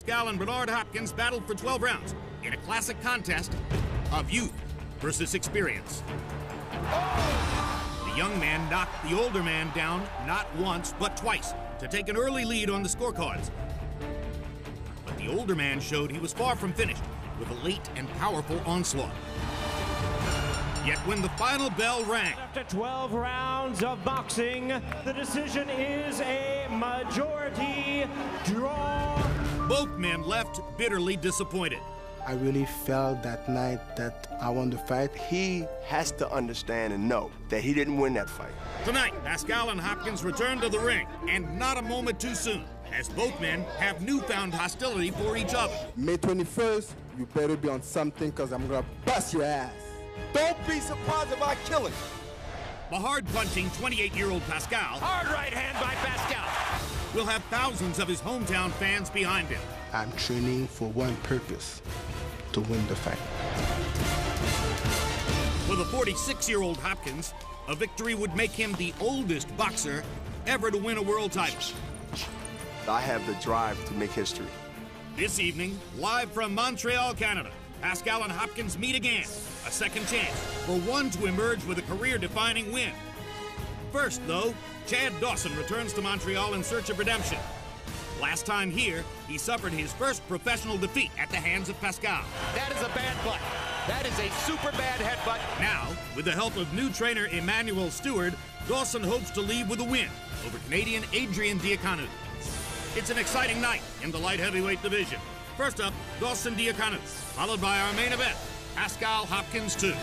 Pascal and Bernard Hopkins battled for 12 rounds in a classic contest of youth versus experience. The young man knocked the older man down not once, but twice to take an early lead on the scorecards. But the older man showed he was far from finished with a late and powerful onslaught. Yet when the final bell rang, after 12 rounds of boxing, the decision is a majority draw. Both men left bitterly disappointed. I really felt that night that I won the fight. He has to understand and know that he didn't win that fight. Tonight, Pascal and Hopkins return to the ring, and not a moment too soon, as both men have newfound hostility for each other. May 21st, you better be on something, because I'm going to bust your ass. Don't be surprised if I kill him. The hard-punching 28-year-old Pascal Hard right hand by Pascal. will have thousands of his hometown fans behind him. I'm training for one purpose, to win the fight. For the 46-year-old Hopkins, a victory would make him the oldest boxer ever to win a world title. I have the drive to make history. This evening, live from Montreal, Canada, Pascal and Hopkins meet again. A second chance for one to emerge with a career-defining win. First, though, Chad Dawson returns to Montreal in search of redemption. Last time here, he suffered his first professional defeat at the hands of Pascal. That is a bad butt. That is a super bad headbutt. Now, with the help of new trainer Emmanuel Stewart, Dawson hopes to leave with a win over Canadian Adrian Diaconu. It's an exciting night in the light heavyweight division. First up, Dawson Diaconu, followed by our main event, Pascal Hopkins 2.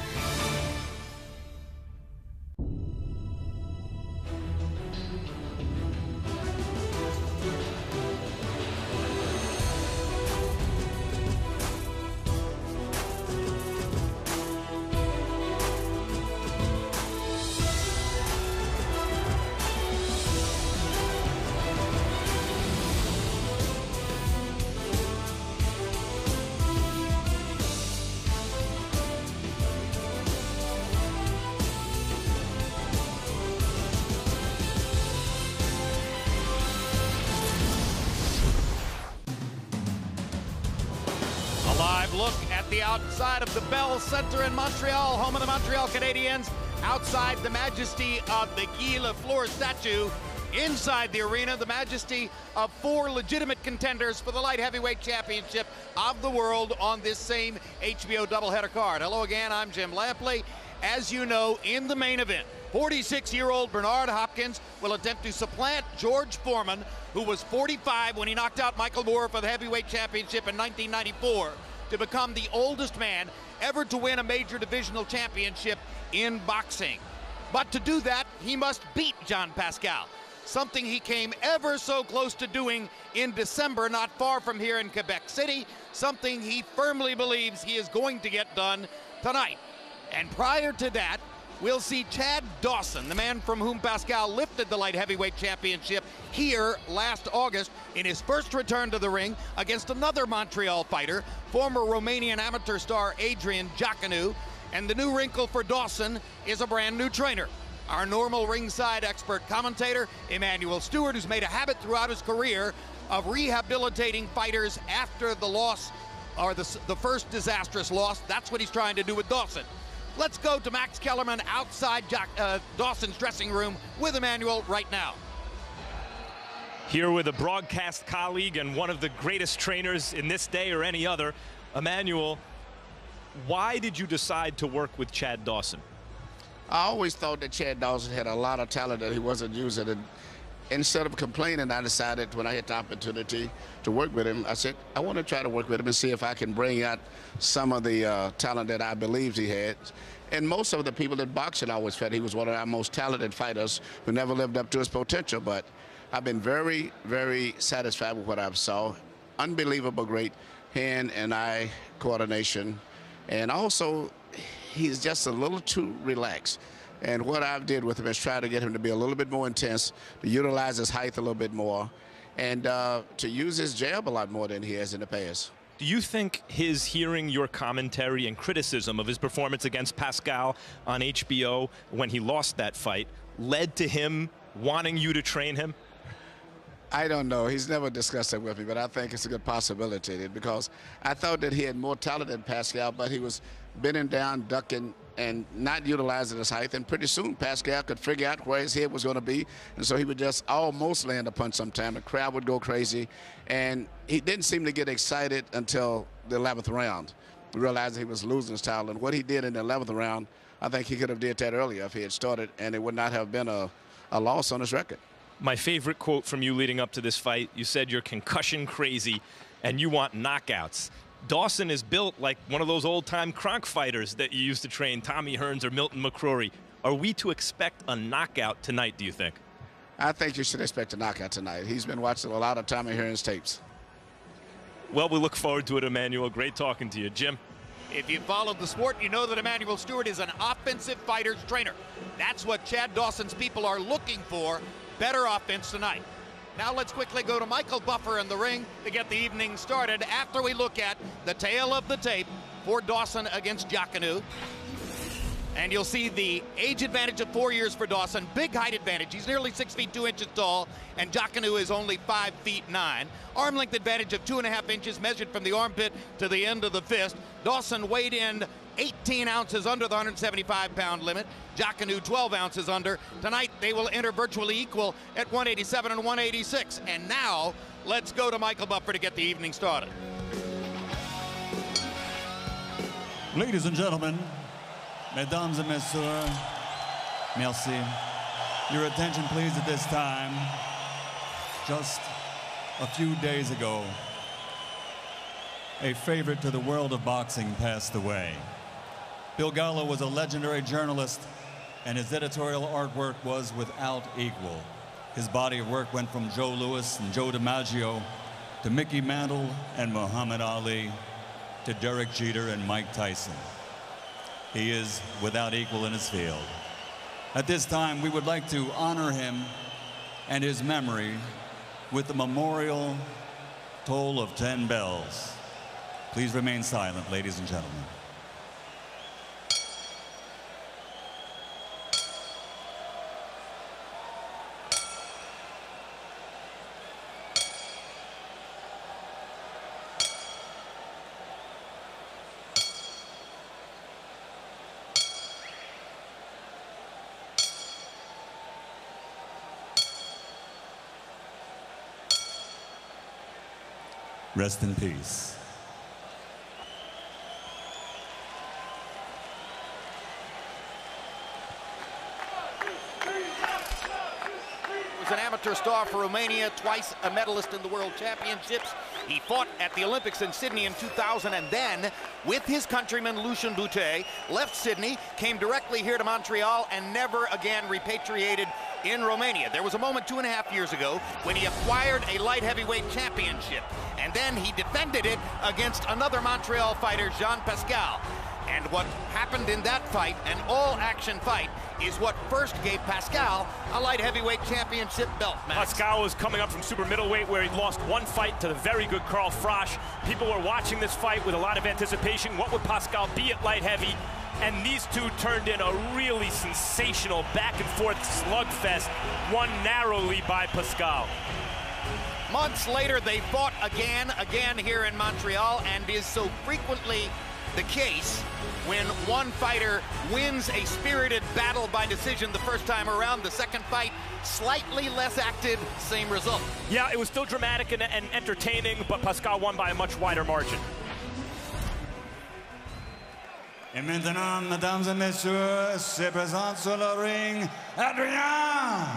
Look at the outside of the Bell Center in Montreal, home of the Montreal Canadiens. Outside, the majesty of the Guy Lafleur statue. Inside the arena, the majesty of 4 legitimate contenders for the light heavyweight championship of the world on this same HBO doubleheader card. Hello again, I'm Jim Lampley. As you know, in the main event, 46-year-old Bernard Hopkins will attempt to supplant George Foreman, who was 45 when he knocked out Michael Moore for the heavyweight championship in 1994. To become the oldest man ever to win a major divisional championship in boxing. But to do that, he must beat John Pascal, something he came ever so close to doing in December, not far from here in Quebec City, something he firmly believes he is going to get done tonight. And prior to that, we'll see Chad Dawson, the man from whom Pascal lifted the light heavyweight championship here last August in his first return to the ring against another Montreal fighter, former Romanian amateur star Adrian Diaconu. And the new wrinkle for Dawson is a brand new trainer. Our normal ringside expert commentator, Emmanuel Stewart, who's made a habit throughout his career of rehabilitating fighters after the loss, or the first disastrous loss. That's what he's trying to do with Dawson. Let's go to Max Kellerman outside Dawson's dressing room with Emmanuel right now. Here with a broadcast colleague and one of the greatest trainers in this day or any other, Emmanuel, why did you decide to work with Chad Dawson? I always thought that Chad Dawson had a lot of talent that he wasn't using. And instead of complaining, I decided when I had the opportunity to work with him, I said, I want to try to work with him and see if I can bring out some of the talent that I believed he had. And most of the people that boxed, I always felt he was one of our most talented fighters who never lived up to his potential. But I've been very, very satisfied with what I saw. Unbelievable great hand and eye coordination. And also, he's just a little too relaxed. And what I've did with him is try to get him to be a little bit more intense, to utilize his height a little bit more, and to use his jab a lot more than he has in the past. Do you think his hearing your commentary and criticism of his performance against Pascal on HBO when he lost that fight led to him wanting you to train him? I don't know. He's never discussed that with me, but I think it's a good possibility because I thought that he had more talent than Pascal, but he was bending down, ducking, and not utilizing his height. And pretty soon, Pascal could figure out where his head was going to be, and so he would just almost land a punch sometime. The crowd would go crazy, and he didn't seem to get excited until the 11th round, realizing he was losing his title. And what he did in the 11th round, I think he could have did that earlier if he had started, and it would not have been a loss on his record. My favorite quote from you leading up to this fight, you said you're concussion crazy and you want knockouts. Dawson is built like one of those old-time Kronk fighters that you used to train, Tommy Hearns or Milton McCrory. Are we to expect a knockout tonight, do you think? I think you should expect a knockout tonight. He's been watching a lot of Tommy Hearns tapes. Well, we look forward to it, Emmanuel. Great talking to you. Jim? If you followed the sport, you know that Emmanuel Stewart is an offensive fighter's trainer. That's what Chad Dawson's people are looking for. Better offense tonight. Now let's quickly go to Michael Buffer in the ring to get the evening started after we look at the tail of the tape for Dawson against Diaconu. And you'll see the age advantage of 4 years for Dawson. Big height advantage. He's nearly 6 feet 2 inches tall, and Diaconu is only 5 feet 9. Arm length advantage of 2.5 inches measured from the armpit to the end of the fist. Dawson weighed in 18 ounces under the 175-pound limit. Diaconu 12 ounces under. Tonight they will enter virtually equal at 187 and 186. And now let's go to Michael Buffer to get the evening started. Ladies and gentlemen, mesdames et messieurs, merci. Your attention please at this time. Just a few days ago, a favorite to the world of boxing passed away. Bill Gallo was a legendary journalist, and his editorial artwork was without equal. His body of work went from Joe Louis and Joe DiMaggio to Mickey Mantle and Muhammad Ali to Derek Jeter and Mike Tyson. He is without equal in his field. At this time, we would like to honor him and his memory with the memorial toll of 10 bells. Please remain silent, ladies and gentlemen. Rest in peace. Was an amateur star for Romania, twice a medalist in the World Championships. He fought at the Olympics in Sydney in 2000, and then, with his countryman Lucien Boutet, left Sydney, came directly here to Montreal, and never again repatriated in Romania. There was a moment 2.5 years ago when he acquired a light heavyweight championship, and then he defended it against another Montreal fighter, Jean Pascal. And what happened in that fight, an all-action fight, is what first gave Pascal a light heavyweight championship belt match. Pascal was coming up from super middleweight, where he lost one fight to the very good Carl Frosch. People were watching this fight with a lot of anticipation. What would Pascal be at light heavy? And these two turned in a really sensational back-and-forth slugfest, won narrowly by Pascal. Months later, they fought again here in Montreal, and is so frequently the case when one fighter wins a spirited battle by decision the first time around. The second fight, slightly less acted, same result. Yeah, it was still dramatic and entertaining, but Pascal won by a much wider margin. Et maintenant, mesdames et messieurs, se présente sur le ring, Adrian,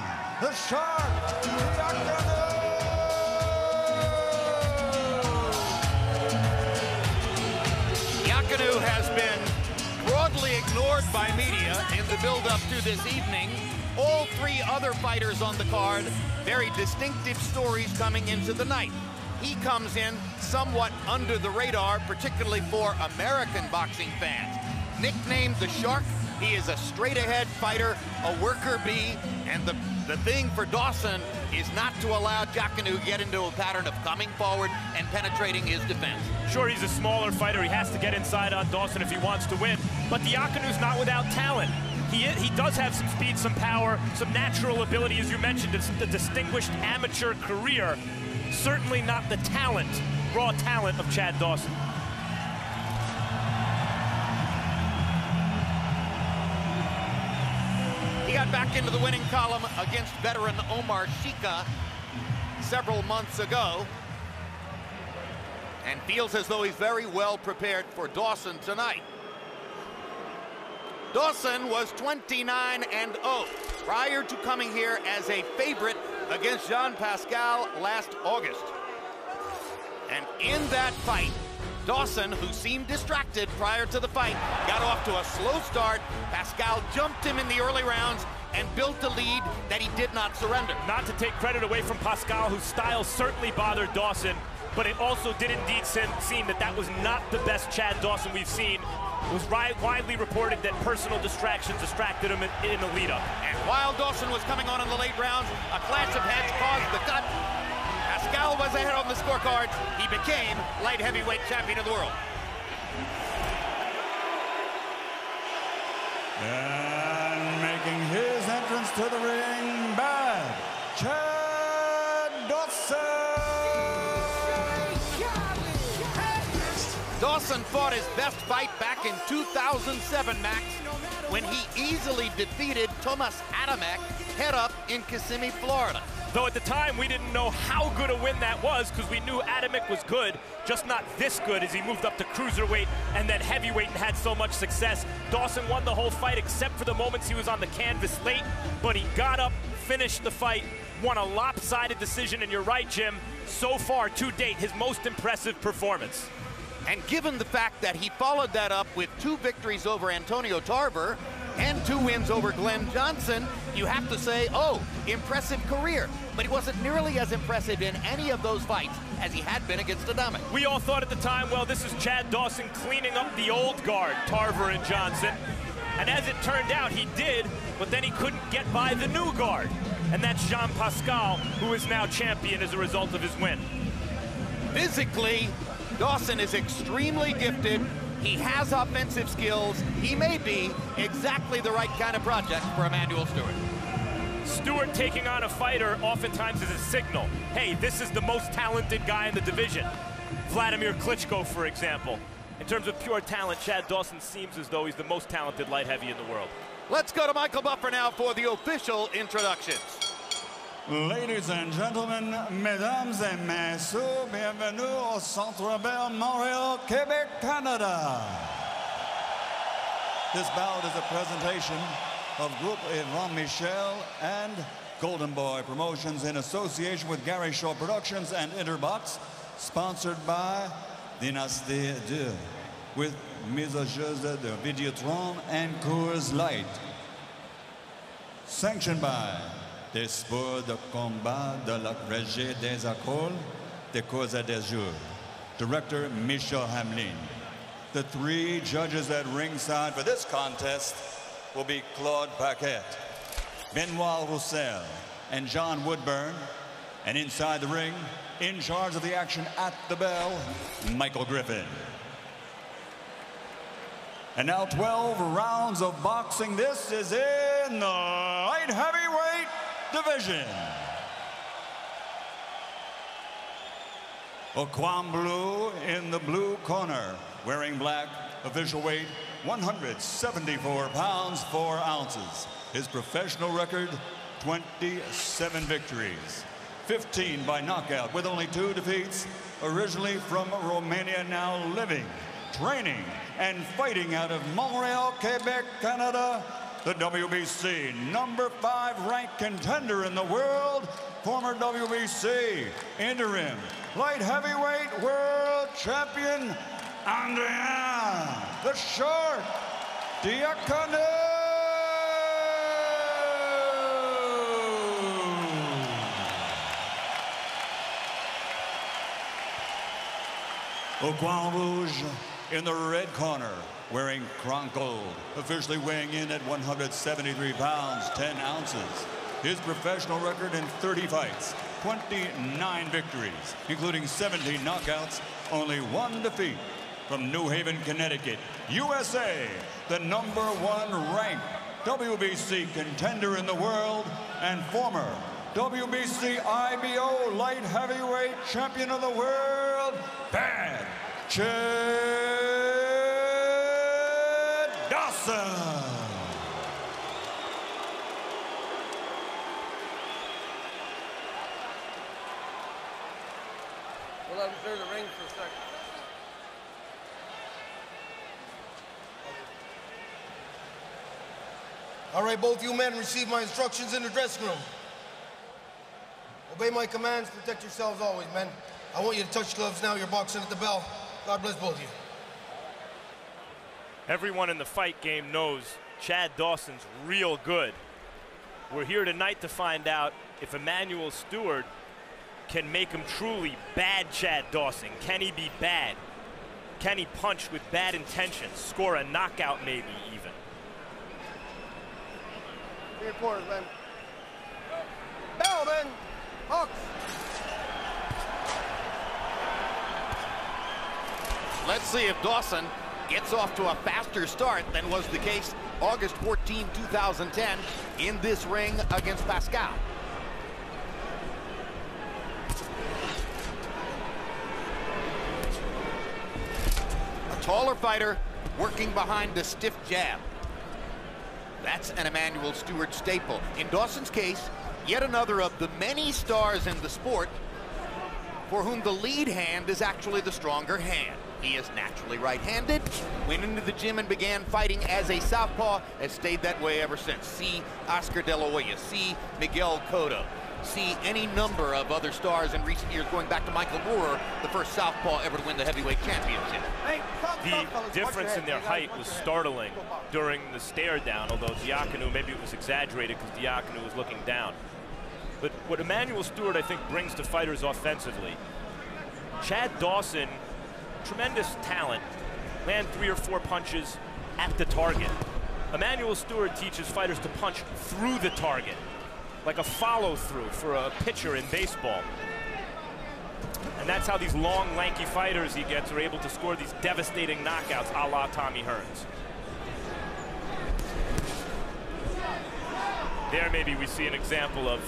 the Shark Diaconu. Diaconu has been broadly ignored by media in the build-up to this evening. All three other fighters on the card, very distinctive stories coming into the night. He comes in somewhat under the radar, particularly for American boxing fans. Nicknamed the Shark, he is a straight-ahead fighter, a worker bee, and the thing for Dawson is not to allow Diaconu to get into a pattern of coming forward and penetrating his defense. Sure, he's a smaller fighter. He has to get inside on Dawson if he wants to win. But Diaconu's not without talent. He does have some speed, some power, some natural ability, as you mentioned. It's the distinguished amateur career. Certainly not the talent, raw talent of Chad Dawson. He got back into the winning column against veteran Omar Shika several months ago, and feels as though he's very well prepared for Dawson tonight. Dawson was 29-0 prior to coming here as a favorite against Jean Pascal last August. And in that fight, Dawson, who seemed distracted prior to the fight, got off to a slow start. Pascal jumped him in the early rounds and built a lead that he did not surrender. Not to take credit away from Pascal, whose style certainly bothered Dawson, but it also did indeed seem that that was not the best Chad Dawson we've seen. It was widely reported that personal distractions distracted him in the lead-up. And while Dawson was coming on in the late rounds, a clash of heads caused the cut. Pascal was ahead on the scorecards. He became light heavyweight champion of the world. And making his entrance to the ring, back, Chad Dawson. Dawson fought his best fight back in 2007, Max, when he easily defeated Thomas Adamek head up in Kissimmee, Florida. Though at the time, we didn't know how good a win that was, because we knew Adamek was good, just not this good as he moved up to cruiserweight and then heavyweight and had so much success. Dawson won the whole fight except for the moments he was on the canvas late, but he got up, finished the fight, won a lopsided decision, and you're right, Jim, so far to date, his most impressive performance. And given the fact that he followed that up with 2 victories over Antonio Tarver and 2 wins over Glenn Johnson, you have to say, oh, impressive career. But he wasn't nearly as impressive in any of those fights as he had been against Adamek. We all thought at the time, well, this is Chad Dawson cleaning up the old guard, Tarver and Johnson. And as it turned out, he did, but then he couldn't get by the new guard. And that's Jean Pascal, who is now champion as a result of his win. Physically, Dawson is extremely gifted. He has offensive skills. He may be exactly the right kind of project for Emanuel Stewart. Stewart taking on a fighter oftentimes is a signal. Hey, this is the most talented guy in the division. Vladimir Klitschko, for example. In terms of pure talent, Chad Dawson seems as though he's the most talented light heavy in the world. Let's go to Michael Buffer now for the official introductions. Ladies and gentlemen, mesdames et messieurs, bienvenue au Centre Bell, Montreal, Quebec, Canada. This bout is a presentation of Groupe Yvan Michel and Golden Boy Promotions in association with Gary Shaw Productions and Interbox, sponsored by Dynastie 2, with mise à jeu de Videotron and Coors Light. Sanctioned by des sports de combat de la Régie des Écoles de Cours des Jours. Director Michel Hamlin. The 3 judges at ringside for this contest will be Claude Paquette, Benoit Roussel, and John Woodburn. And inside the ring, in charge of the action at the bell, Michael Griffin. And now 12 rounds of boxing. This is in the light heavyweight division. Oquan Blue in the blue corner, wearing black, official weight 174 pounds 4 ounces. His professional record, 27 victories, 15 by knockout with only 2 defeats. Originally from Romania, now living, training, and fighting out of Montreal, Quebec, Canada. The WBC #5 ranked contender in the world, former WBC interim light heavyweight world champion, Adrian, the short, Diaconu. Au Coin Rouge in the red corner, wearing crown gold, officially weighing in at 173 pounds, 10 ounces. His professional record in 30 fights, 29 victories, including 17 knockouts, only 1 defeat. From New Haven, Connecticut, USA, the #1 ranked WBC contender in the world and former WBC IBO light heavyweight champion of the world, Bad Chad Dawson. We'll let him clear the ring for a second. All right, both you men receive my instructions in the dressing room. Obey my commands, protect yourselves always, men. I want you to touch gloves now, you're boxing at the bell. God bless both of you. Everyone in the fight game knows Chad Dawson's real good. We're here tonight to find out if Emanuel Stewart can make him truly bad Chad Dawson. Can he be bad? Can he punch with bad intentions, score a knockout maybe even? 3/4, man. Bell, man. Hawks. Let's see if Dawson gets off to a faster start than was the case August 14, 2010 in this ring against Pascal. A taller fighter working behind the stiff jab. That's an Emanuel Stewart staple. In Dawson's case, yet another of the many stars in the sport for whom the lead hand is actually the stronger hand. He is naturally right-handed, went into the gym and began fighting as a southpaw, has stayed that way ever since. See Oscar De La Hoya, see Miguel Cotto, see any number of other stars in recent years, going back to Michael Moore, the first southpaw ever to win the heavyweight championship. The difference in their height was startling during the stare down, although Diaconu, maybe it was exaggerated because Diaconu was looking down. But what Emanuel Stewart, I think, brings to fighters offensively, Chad Dawson, tremendous talent, land 3 or 4 punches at the target. Emanuel Stewart teaches fighters to punch through the target, like a follow-through for a pitcher in baseball. And that's how these long, lanky fighters he gets are able to score these devastating knockouts a la Tommy Hearns. There maybe we see an example of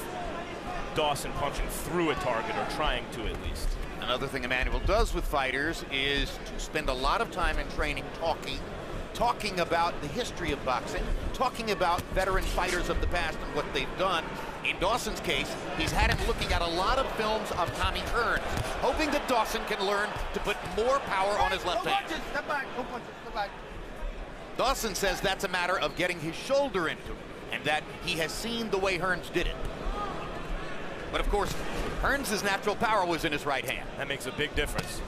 Dawson punching through a target, or trying to at least. Another thing Emanuel does with fighters is to spend a lot of time in training talking about the history of boxing, talking about veteran fighters of the past and what they've done. In Dawson's case, he's had him looking at a lot of films of Tommy Hearns, hoping that Dawson can learn to put more power on his left hand. Step back, no punches, step back. Dawson says that's a matter of getting his shoulder into it, and that he has seen the way Hearns did it. But of course, Hearns' natural power was in his right hand. That makes a big difference.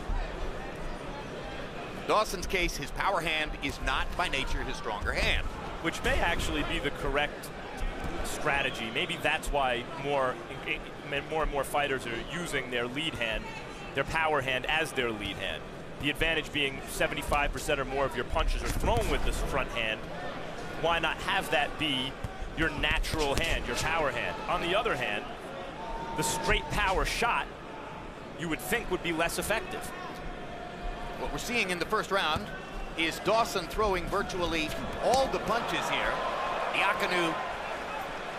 In Dawson's case, his power hand is not by nature his stronger hand. Which may actually be the correct strategy. Maybe that's why more and more fighters are using their lead hand, their power hand, as their lead hand. The advantage being 75% or more of your punches are thrown with this front hand. Why not have that be your natural hand, your power hand? On the other hand, the straight power shot, you would think, would be less effective. What we're seeing in the first round is Dawson throwing virtually all the punches here. Diaconu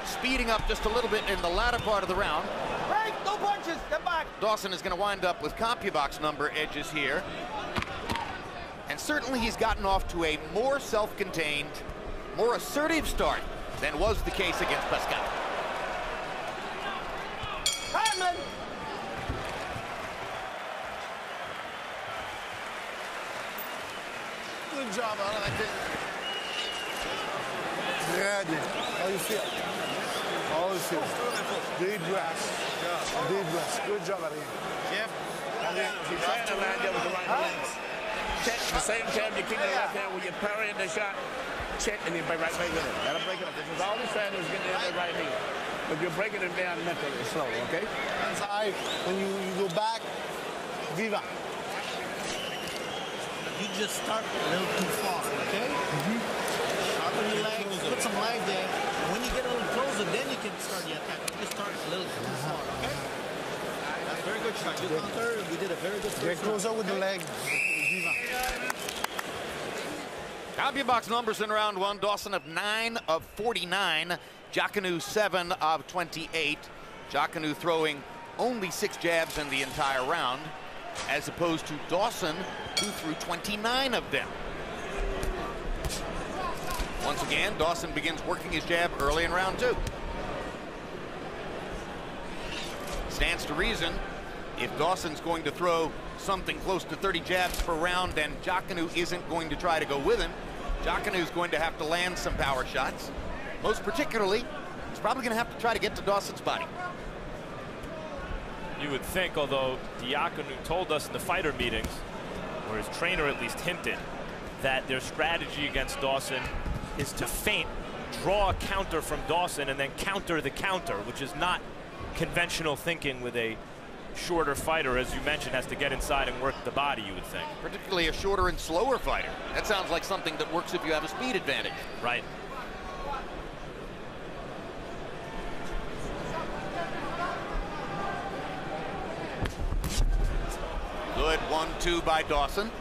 speeding up just a little bit in the latter part of the round. Break, no punches, step back. Dawson is going to wind up with CompuBox number edges here. And certainly he's gotten off to a more self-contained, more assertive start than was the case against Pascal. Hanman. Good job, I like it. Yeah, dude. How you feel? How you feel? Deep breath. Deep breath. Good job, Adrian. Jeff, you're trying to line up with the right hands. Check the same time you keep the left hand when you're parrying the shot. Check and you break right back with it. That'll break it up. This is all he's trying to do is get in the right hand. But you're breaking it down mentally slow, okay? Hands high. When you go back, viva. You just start a little too far, okay? Sharpen your legs, put some leg there. And when you get a little closer, then you can start the attack. You just start a little too far, okay? That's very good shot. You counter, we did a very good Get closer with the leg. Viva. CompuBox numbers in round one. Dawson of 9 of 49. Diaconu 7 of 28. Diaconu throwing only 6 jabs in the entire round, as opposed to Dawson, who threw 29 of them. Once again, Dawson begins working his jab early in round 2. Stands to reason, if Dawson's going to throw something close to 30 jabs per round, then Diaconu isn't going to try to go with him. Diaconu's going to have to land some power shots. Most particularly, he's probably going to have to try to get to Dawson's body. You would think, although Diaconu told us in the fighter meetings, or his trainer at least hinted, that their strategy against Dawson is to feint, draw a counter from Dawson, and then counter the counter, which is not conventional thinking with a shorter fighter, as you mentioned, has to get inside and work the body, you would think. Particularly a shorter and slower fighter. That sounds like something that works if you have a speed advantage. Right. Good 1-2 by Dawson.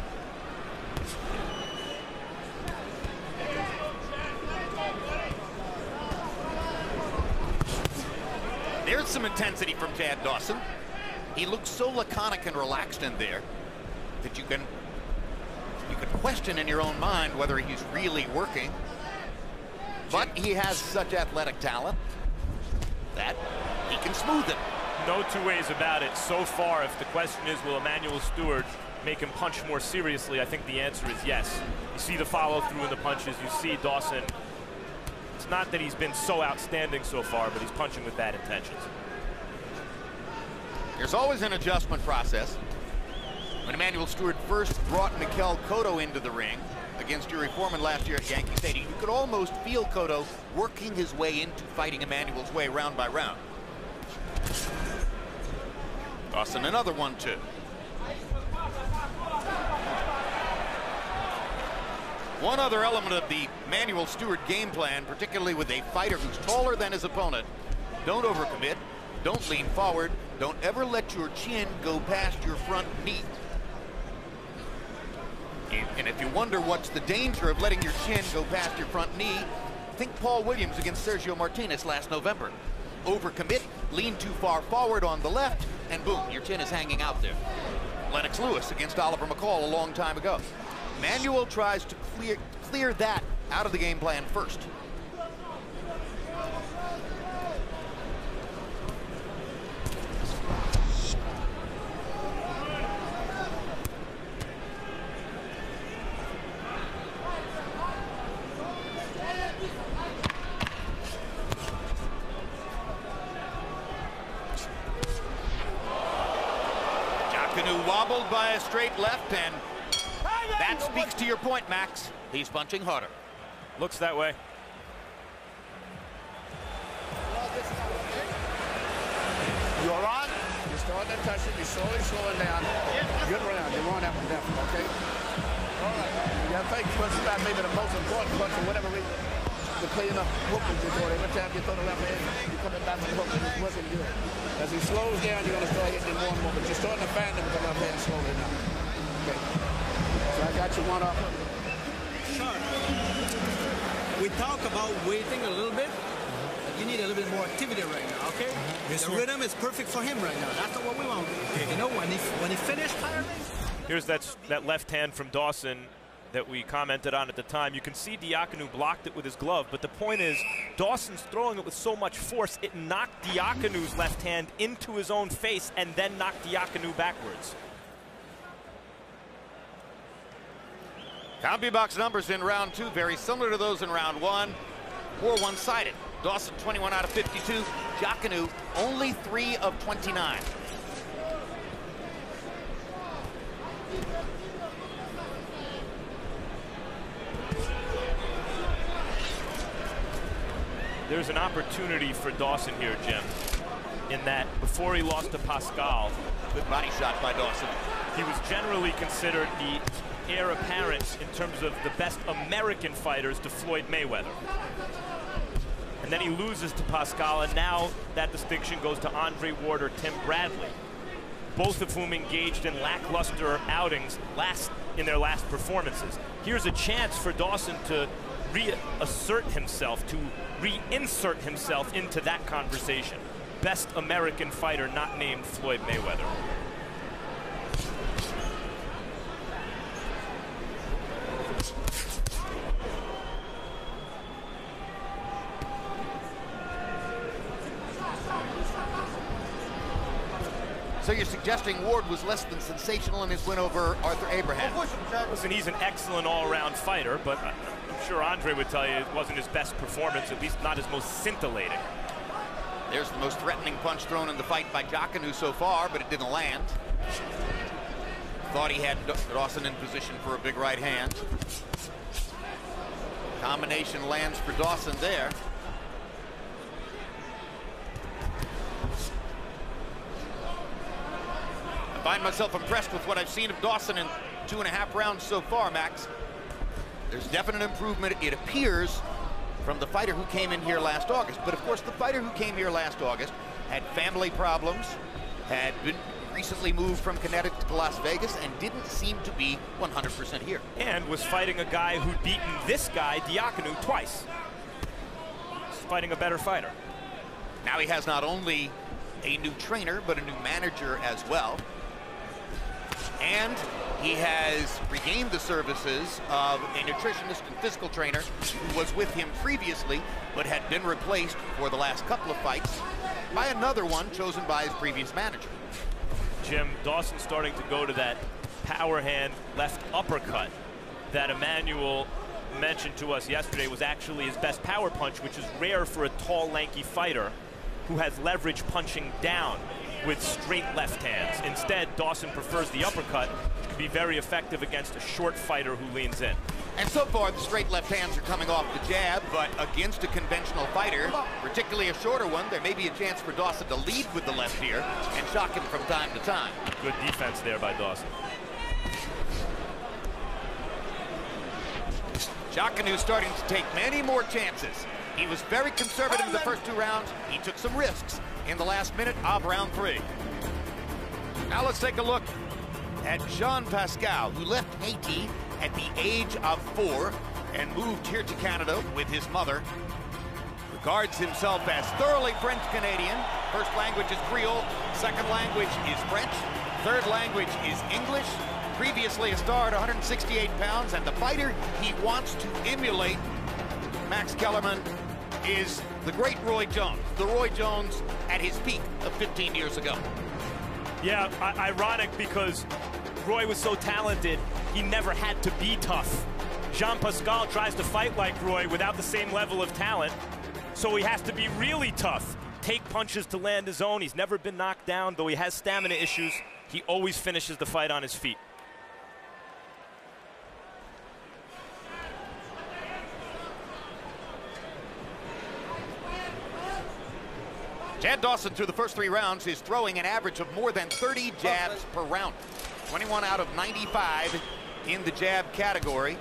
There's some intensity from Chad Dawson. He looks so laconic and relaxed in there that you can question in your own mind whether he's really working. But he has such athletic talent that he can smooth it. No two ways about it. So far, if the question is, will Emanuel Stewart make him punch more seriously, I think the answer is yes. You see the follow-through in the punches. You see Dawson. It's not that he's been so outstanding so far, but he's punching with bad intentions. There's always an adjustment process. When Emanuel Stewart first brought Mikel Cotto into the ring against Yuri Foreman last year at Yankee Stadium, you could almost feel Cotto working his way into fighting Emanuel's way round by round. Dawson, another 1-2. One other element of the Emanuel Stewart game plan, particularly with a fighter who's taller than his opponent: don't overcommit, don't lean forward, don't ever let your chin go past your front knee. And if you wonder what's the danger of letting your chin go past your front knee, think Paul Williams against Sergio Martinez last November. Overcommit, lean too far forward on the left, and boom, your chin is hanging out there. Lennox Lewis against Oliver McCall a long time ago. Emanuel tries to clear that out of the game plan first. Diaconu wobbled by a straight left, and that speaks to your point, Max. He's punching harder. Looks that way. You're on. You're starting to touch it. You're slowly slowing down. Good round. You're on that one down, okay? All right. You got to think punch about maybe the most important punch for whatever reason. To clean up hookers you throw. Every time you throw the left hand, you're coming back with the hook, and it's working good. As he slows down, you're going to start hitting more and more, but you're starting to find him with the left hand slowly now. Okay. So I got you one up. Sure. We talk about waiting a little bit. You need a little bit more activity right now, okay? The rhythm is perfect for him right now. That's not what we want. Okay. You know, when he finished tiring. Here's that left hand from Dawson that we commented on at the time. You can see Diaconu blocked it with his glove, but the point is Dawson's throwing it with so much force, it knocked Diaconu's left hand into his own face and then knocked Diaconu backwards. CompuBox numbers in round 2 very similar to those in round 1. More one-sided. Dawson 21 out of 52. Diaconu only 3 of 29. There's an opportunity for Dawson here, Jim, in that before he lost to Pascal, good body shot by Dawson. He was generally considered the heir apparent in terms of the best American fighters to Floyd Mayweather. And then he loses to Pascal, and now that distinction goes to Andre Ward or Tim Bradley. both of whom engaged in lackluster outings in their last performances. Here's a chance for Dawson to reassert himself, to reinsert himself into that conversation. Best American fighter not named Floyd Mayweather. So you're suggesting Ward was less than sensational in his win over Arthur Abraham? Listen, he's an excellent all-around fighter, but I'm sure Andre would tell you it wasn't his best performance, at least not his most scintillating. There's the most threatening punch thrown in the fight by Diaconu so far, but it didn't land. Thought he had Dawson in position for a big right hand. Combination lands for Dawson there. I find myself impressed with what I've seen of Dawson in 2.5 rounds so far, Max. There's definite improvement, it appears, from the fighter who came in here last August. But of course, the fighter who came here last August had family problems, had been recently moved from Connecticut to Las Vegas, and didn't seem to be 100% here. And was fighting a guy who'd beaten this guy, Diaconu, twice. He's fighting a better fighter. Now he has not only a new trainer, but a new manager as well. And he has regained the services of a nutritionist and physical trainer who was with him previously, but had been replaced for the last couple of fights by another one chosen by his previous manager. Jim, Dawson's starting to go to that power hand left uppercut that Emmanuel mentioned to us yesterday was actually his best power punch, which is rare for a tall, lanky fighter who has leverage punching down with straight left hands. Instead, Dawson prefers the uppercut, which can be very effective against a short fighter who leans in. And so far, the straight left hands are coming off the jab, but against a conventional fighter, particularly a shorter one, there may be a chance for Dawson to lead with the left here and shock him from time to time. Good defense there by Dawson. Diaconu starting to take many more chances. He was very conservative in the first 2 rounds. He took some risks in the last minute of round 3. Now let's take a look at Jean Pascal, who left Haiti at the age of 4 and moved here to Canada with his mother. Regards himself as thoroughly French-Canadian. First language is Creole, second language is French, third language is English. Previously a star at 168 pounds, and the fighter he wants to emulate, Max Kellerman, is the great Roy Jones. The Roy Jones at his peak of 15 years ago. Yeah, ironic because Roy was so talented, he never had to be tough. Jean Pascal tries to fight like Roy without the same level of talent, so he has to be really tough. Take punches to land his own. He's never been knocked down, though he has stamina issues. He always finishes the fight on his feet. Chad Dawson, through the first 3 rounds, is throwing an average of more than 30 jabs per round. 21 out of 95 in the jab category.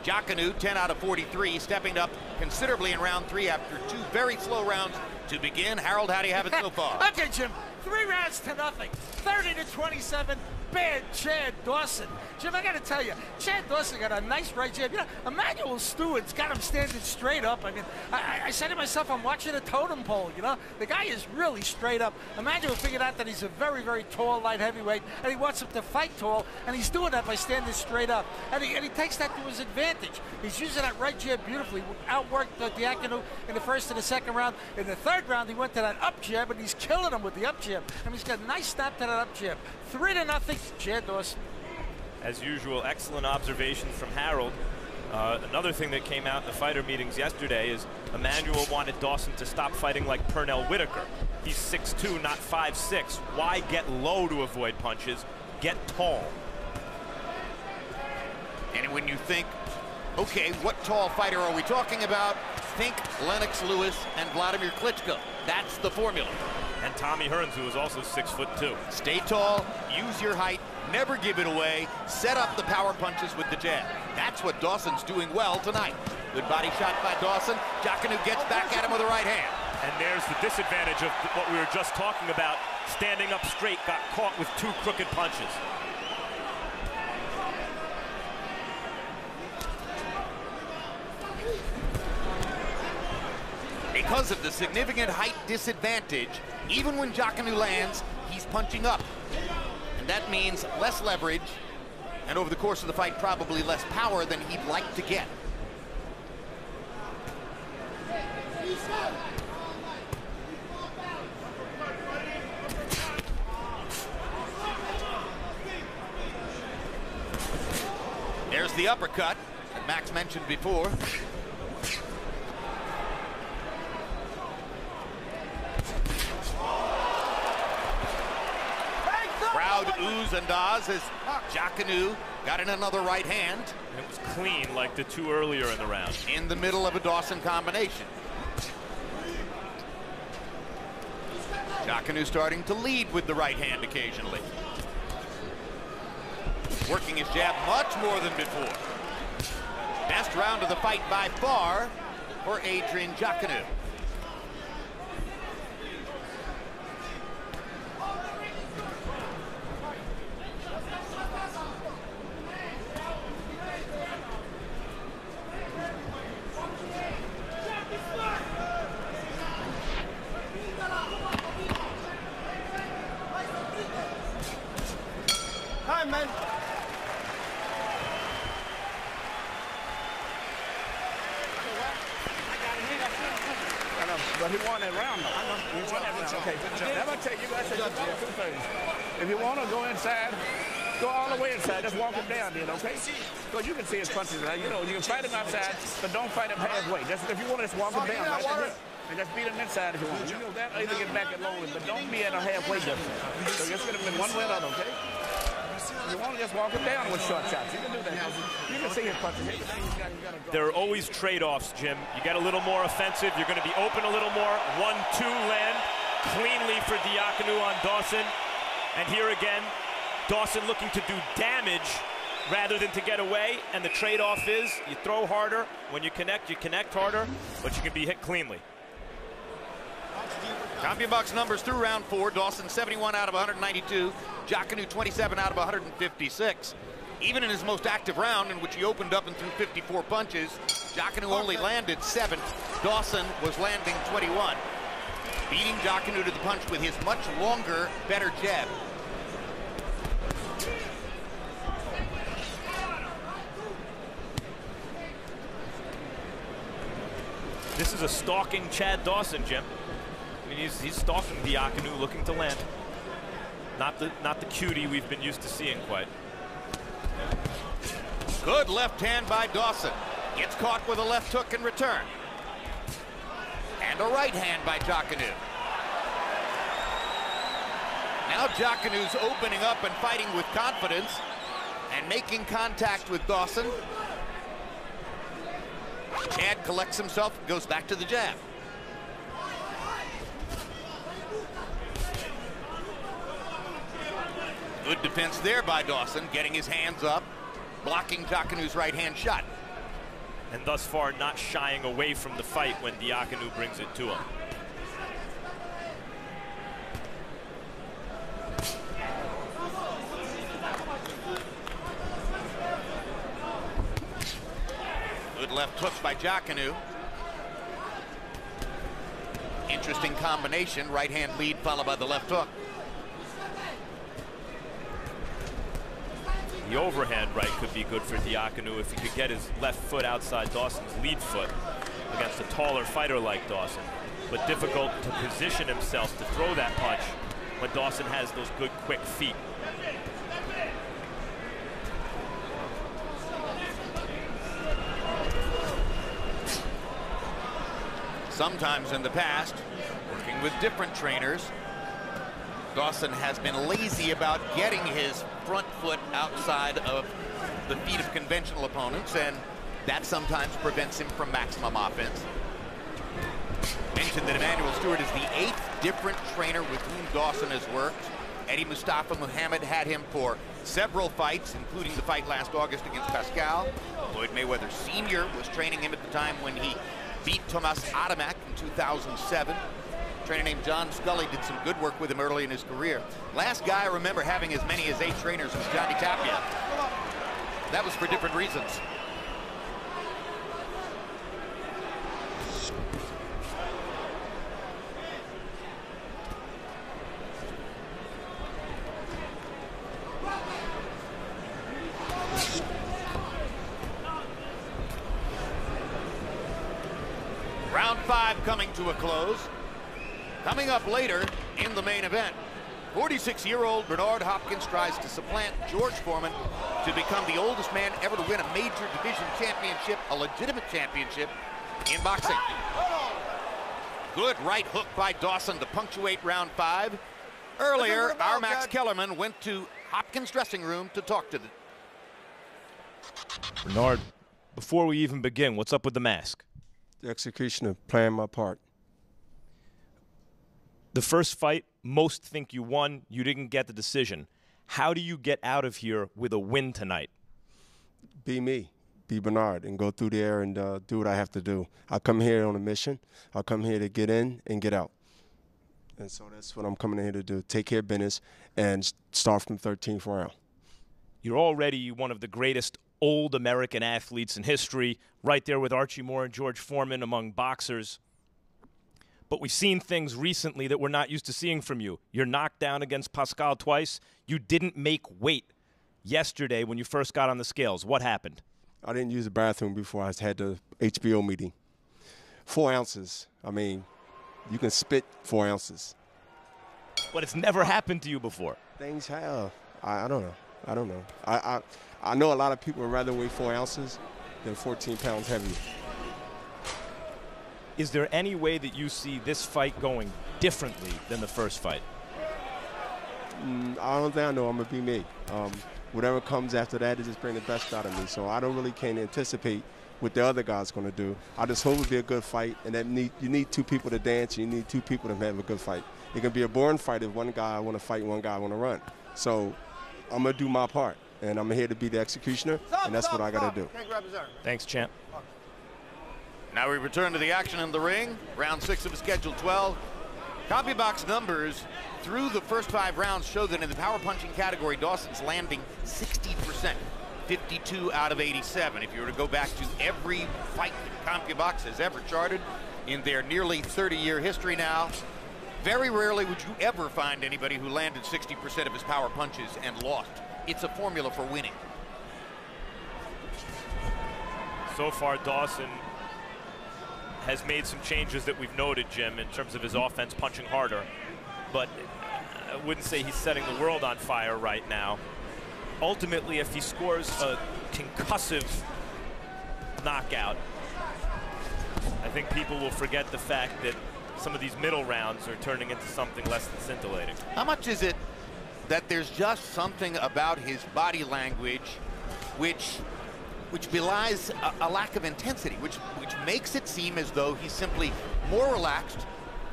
Diaconu, 10 out of 43, stepping up considerably in round 3 after 2 very slow rounds to begin. Harold, how do you have it so far? Okay, Jim, 3 rounds to nothing. 30-27. Bad Chad Dawson. Jim, I got to tell you, Chad Dawson got a nice right jab. You know, Emmanuel Stewart's got him standing straight up. I mean, I said to myself, I'm watching a totem pole, you know? The guy is really straight up. Emmanuel figured out that he's a very, very tall light heavyweight, and he wants him to fight tall, and he's doing that by standing straight up. And he takes that to his advantage. He's using that right jab beautifully. Outworked Diaconu in the first and the second round. In the third round, he went to that up jab, and he's killing him with the up jab. I mean, he's got a nice snap to that up jab. 3-0, Chad Dawson. As usual, excellent observations from Harold. Another thing that came out in the fighter meetings yesterday is Emmanuel wanted Dawson to stop fighting like Pernell Whitaker. He's 6'2", not 5'6". Why get low to avoid punches? Get tall. And when you think, okay, what tall fighter are we talking about? Think Lennox Lewis and Vladimir Klitschko. That's the formula. And Tommy Hearns, who is also 6'2". Stay tall, use your height, never give it away, set up the power punches with the jab. That's what Dawson's doing well tonight. Good body shot by Dawson. Diaconu gets back at him with a right hand. And there's the disadvantage of what we were just talking about. Standing up straight, got caught with 2 crooked punches. Because of the significant height disadvantage, even when Diaconu lands, he's punching up. And that means less leverage, and over the course of the fight, probably less power than he'd like to get. There's the uppercut that Max mentioned before. Crowd oohs and ahs as Diaconu got in another right hand. It was clean like the 2 earlier in the round. In the middle of a Dawson combination. Diaconu starting to lead with the right hand occasionally. Working his jab much more than before. Best round of the fight by far for Adrian Diaconu. Hi, man. But he won that round, though. I know. He won that round. Okay. Never take you guys to do 2 things. If you want to go inside, go all the way inside. Just walk him down, then, okay? So you can see his punches. You know, you can fight him outside, but don't fight him halfway. Just if you want to, just walk him down. Right? And just beat him inside if you want. You know that, or either get back at low, but don't be at a halfway distance. So just get him in one way or the other, okay? You want to just walk him down with short shots. You can do that. You can see his punches. There are always trade-offs, Jim. You get a little more offensive. You're going to be open a little more. 1-2 land cleanly for Diaconu on Dawson. And here again, Dawson looking to do damage rather than to get away. And the trade-off is you throw harder. When you connect harder, but you can be hit cleanly. CompuBox numbers through round 4. Dawson 71 out of 192. Diaconu 27 out of 156. Even in his most active round, in which he opened up and threw 54 punches, Diaconu only landed 7. Dawson was landing 21. Beating Diaconu to the punch with his much longer, better jab. This is a stalking Chad Dawson, Jim. I mean, he's stalking Diaconu, looking to land. Not the cutie we've been used to seeing quite. Good left hand by Dawson. Gets caught with a left hook in return. And a right hand by Diaconu. Now Diaconu's opening up and fighting with confidence and making contact with Dawson. Chad collects himself, goes back to the jab. Good defense there by Dawson, getting his hands up, blocking Diaconu's right hand shot. And thus far not shying away from the fight when Diaconu brings it to him. Good left hook by Diaconu. Interesting combination, right hand lead followed by the left hook. The overhand right could be good for Diaconu if he could get his left foot outside Dawson's lead foot against a taller fighter like Dawson. But difficult to position himself to throw that punch when Dawson has those good, quick feet. Sometimes in the past, working with different trainers, Dawson has been lazy about getting his front foot outside of the feet of conventional opponents, and that sometimes prevents him from maximum offense. Mentioned that Emmanuel Stewart is the 8th different trainer with whom Dawson has worked. Eddie Mustafa Muhammad had him for several fights, including the fight last August against Pascal. Floyd Mayweather Sr. was training him at the time when he beat Tomas Adamek in 2007. trainer named John Scully did some good work with him early in his career. Last guy I remember having as many as 8 trainers was Johnny Tapia. That was for different reasons. Round 5 coming to a close. Coming up later in the main event, 46-year-old Bernard Hopkins tries to supplant George Foreman to become the oldest man ever to win a major division championship, a legitimate championship in boxing. Good right hook by Dawson to punctuate round 5. Earlier, our Max Kellerman went to Hopkins' dressing room to talk to them. Bernard, before we even begin, what's up with the mask? The executioner playing my part. The first fight, most think you won. You didn't get the decision. How do you get out of here with a win tonight? Be me, be Bernard, and go through there and do what I have to do. I come here on a mission. I come here to get in and get out. And so that's what I'm coming in here to do, take care of business and start from 13th round. You're already one of the greatest old American athletes in history, right there with Archie Moore and George Foreman among boxers. But we've seen things recently that we're not used to seeing from you. You're knocked down against Pascal twice. You didn't make weight yesterday when you first got on the scales. What happened? I didn't use the bathroom before I had the HBO meeting. 4 ounces. I mean, you can spit 4 ounces. But it's never happened to you before. Things have. I don't know. I don't know. I know a lot of people would rather weigh 4 ounces than 14 pounds heavier. Is there any way that you see this fight going differently than the first fight? I don't think I know. I'm going to be me. Whatever comes after that is just bring the best out of me. So I don't really can't anticipate what the other guy's going to do. I just hope it'll be a good fight. And that you need 2 people to dance. And you need 2 people to have a good fight. It can be a boring fight if one guy want to fight and one guy want to run. So I'm going to do my part. And I'm here to be the executioner. And that's what I got to do. Thanks, champ. Now we return to the action in the ring. Round 6 of Schedule 12. CompuBox numbers through the first 5 rounds show that in the power punching category, Dawson's landing 60%, 52 out of 87. If you were to go back to every fight that CompuBox has ever charted in their nearly 30-year history now, very rarely would you ever find anybody who landed 60% of his power punches and lost. It's a formula for winning. So far, Dawson has made some changes that we've noted, Jim, in terms of his offense punching harder. But I wouldn't say he's setting the world on fire right now. Ultimately, if he scores a concussive knockout, I think people will forget the fact that some of these middle rounds are turning into something less than scintillating. How much is it that there's just something about his body language which belies a lack of intensity, which makes it seem as though he's simply more relaxed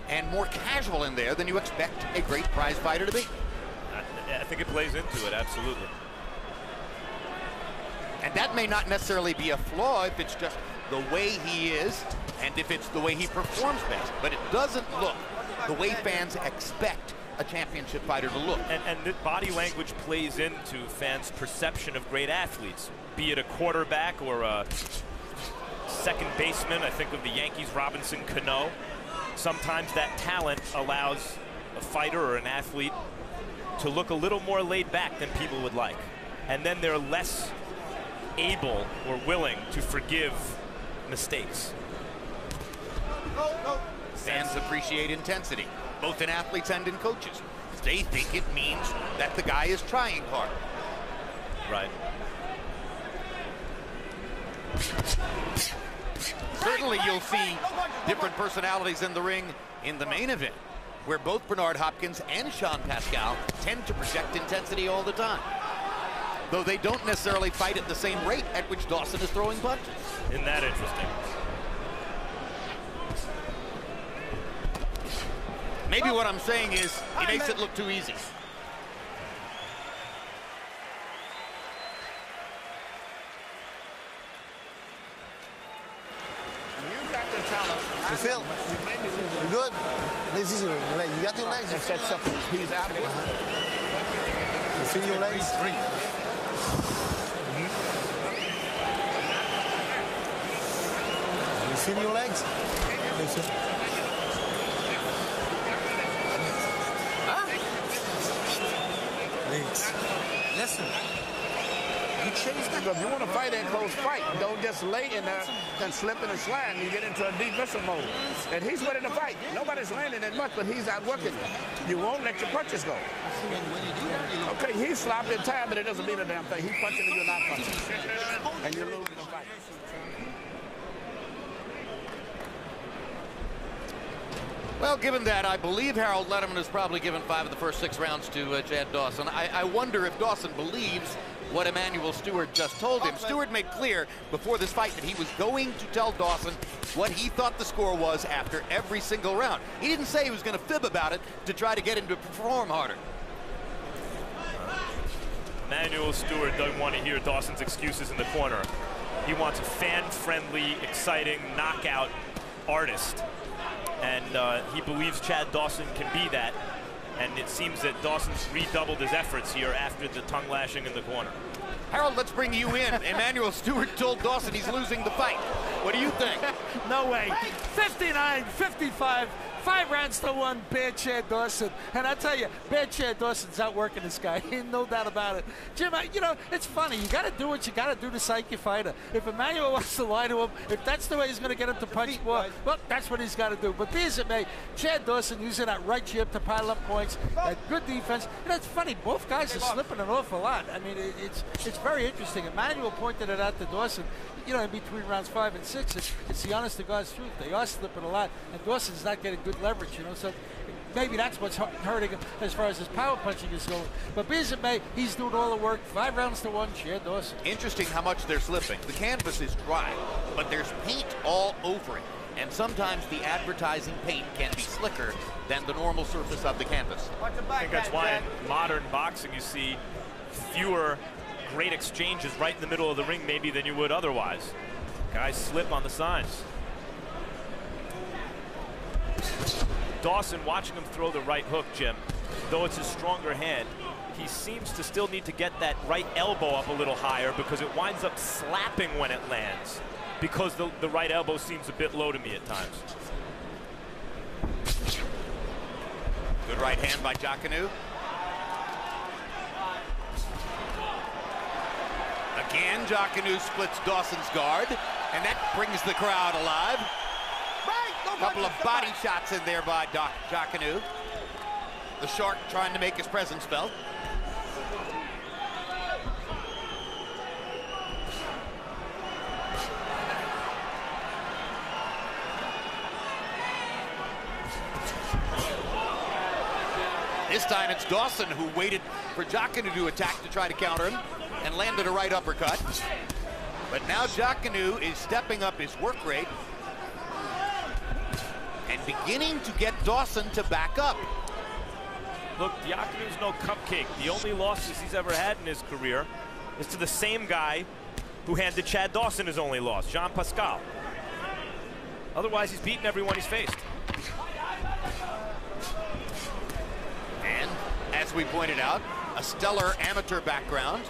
and more casual in there than you expect a great prize fighter to be? I think it plays into it, absolutely. And that may not necessarily be a flaw if it's just the way he is and if it's the way he performs best, but it doesn't look the way fans expect a championship fighter to look. And the body language plays into fans' perception of great athletes, be it a quarterback or a second baseman. I think of the Yankees' Robinson Cano. Sometimes that talent allows a fighter or an athlete to look a little more laid back than people would like. And then they're less able or willing to forgive mistakes. Fans appreciate intensity, both in athletes and in coaches. They think it means that the guy is trying hard. Right. Certainly you'll see different personalities in the ring in the main event, where both Bernard Hopkins and Sean Pascal tend to project intensity all the time, though they don't necessarily fight at the same rate at which Dawson is throwing punches. Isn't that interesting? Maybe what I'm saying is he makes it look too easy. You got to You feel? You good? This is your leg. You got your legs? That's something. He's out of it. You feel your legs? You feel your legs? Huh? Legs. Listen. You chase that. If you want to fight that close fight, don't just lay in there and slip and slide and you get into a defensive mode. And he's winning the fight. Nobody's landing as much, but he's out working you. You won't let your punches go. Okay, he's sloppy and tired, but it doesn't mean a damn thing. He's punching and you're not punching. And you're losing the fight. Well, given that, I believe Harold Letterman has probably given 5 of the first 6 rounds to Chad Dawson. I wonder if Dawson believes what Emanuel Stewart just told him. Stewart made clear before this fight that he was going to tell Dawson what he thought the score was after every single round. He didn't say he was going to fib about it to try to get him to perform harder. Emanuel Stewart doesn't want to hear Dawson's excuses in the corner. He wants a fan-friendly, exciting knockout artist. And he believes Chad Dawson can be that. And it seems that Dawson's redoubled his efforts here after the tongue lashing in the corner. Harold, let's bring you in. Emanuel Stewart told Dawson he's losing the fight. What do you think? No way. 59-55. 5 rounds to 1, bad Chad Dawson. And I tell you, bad Chad Dawson's outworking this guy. No doubt about it. Jim, you know, it's funny. You got to do what you got to do to psych your fighter. If Emanuel wants to lie to him, if that's the way he's going to get him to punch more, well, that's what he's got to do. But be as it may, Chad Dawson using that right jab to pile up points, good defense. You know, it's funny. Both guys are slipping an awful lot. I mean, it's very interesting. Emanuel pointed it out to Dawson. You know, in between rounds 5 and 6, it's the honest to God's truth. They are slipping a lot, and Dawson's not getting good leverage, you know, so maybe that's what's hurting him as far as his power punching is going. But be as it may, he's doing all the work. 5 rounds to 1, Chad Dawson. Interesting how much they're slipping. The canvas is dry, but there's paint all over it. And sometimes the advertising paint can be slicker than the normal surface of the canvas. I think that's why in modern boxing you see fewer great exchanges right in the middle of the ring maybe than you would otherwise. Guys slip on the signs. Dawson, watching him throw the right hook, Jim, though it's a stronger hand, he seems to still need to get that right elbow up a little higher because it winds up slapping when it lands, because the right elbow seems a bit low to me at times. Good right hand by Diaconu. Again, Diaconu splits Dawson's guard, and that brings the crowd alive. A couple of body shots in there by Diaconu. The Shark trying to make his presence felt. This time it's Dawson who waited for Diaconu to attack to try to counter him and landed a right uppercut. But now Diaconu is stepping up his work rate and beginning to get Dawson to back up. Look, Diaconu's no cupcake. The only losses he's ever had in his career is to the same guy who handed Chad Dawson his only loss, Jean Pascal. Otherwise, he's beaten everyone he's faced. And as we pointed out, a stellar amateur background,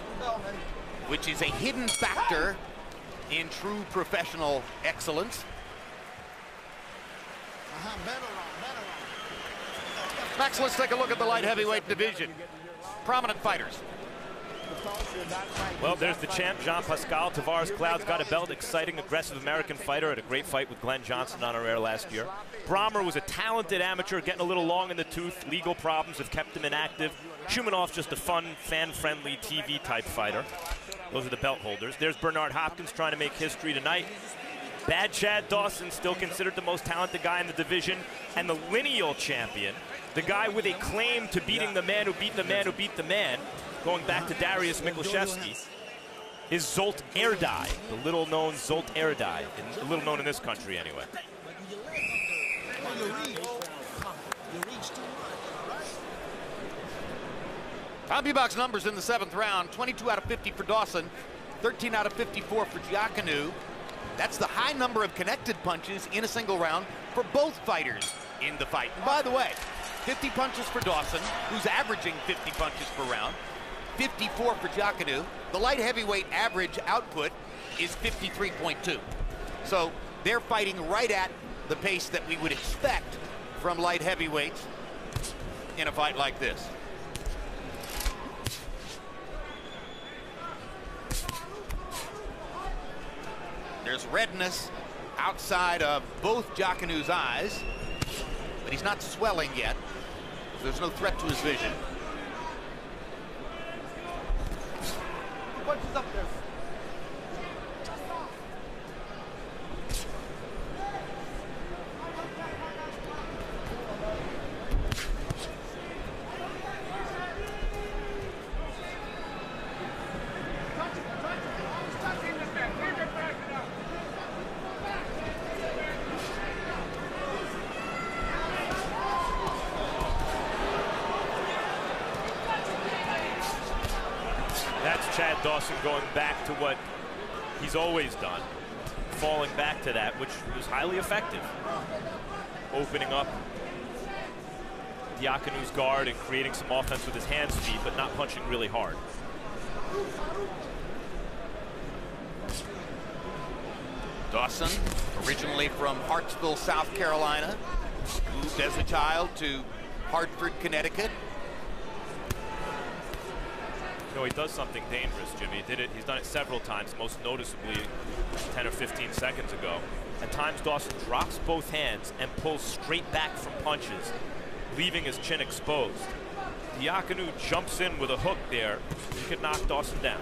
which is a hidden factor in true professional excellence. Max, let's take a look at the light heavyweight division. Prominent fighters. Well, there's the champ, Jean Pascal. Tavares Cloud's got a belt. Exciting, aggressive American fighter. Had a great fight with Glenn Johnson on our air last year. Brahmer was a talented amateur, getting a little long in the tooth. Legal problems have kept him inactive. Shumanov's just a fun, fan-friendly TV-type fighter. Those are the belt holders. There's Bernard Hopkins trying to make history tonight. Bad Chad Dawson, still considered the most talented guy in the division, and the lineal champion, the guy with a claim to beating the man who beat the man who beat the man, going back to Darius Miklashevsky, is Zolt Erdai, the little-known Zolt Erdai, little known in this country anyway. CompuBox numbers in the 7th round: 22 out of 50 for Dawson, 13 out of 54 for Diaconu. That's the high number of connected punches in a single round for both fighters in the fight. And by the way, 50 punches for Dawson, who's averaging 50 punches per round, 54 for Diaconu. The light heavyweight average output is 53.2. So they're fighting right at the pace that we would expect from light heavyweights in a fight like this. There's redness outside of both Diaconu's eyes, but he's not swelling yet. So there's no threat to his vision. Punches up there. Chad Dawson going back to what he's always done, falling back to that, which was highly effective. Opening up Diaconu's guard and creating some offense with his hand speed, but not punching really hard. Dawson, originally from Hartsville, South Carolina, moved as a child to Hartford, Connecticut. You know, he does something dangerous, Jimmy. He's done it several times, most noticeably 10 or 15 seconds ago. At times, Dawson drops both hands and pulls straight back from punches, leaving his chin exposed. Diaconu jumps in with a hook there. He could knock Dawson down.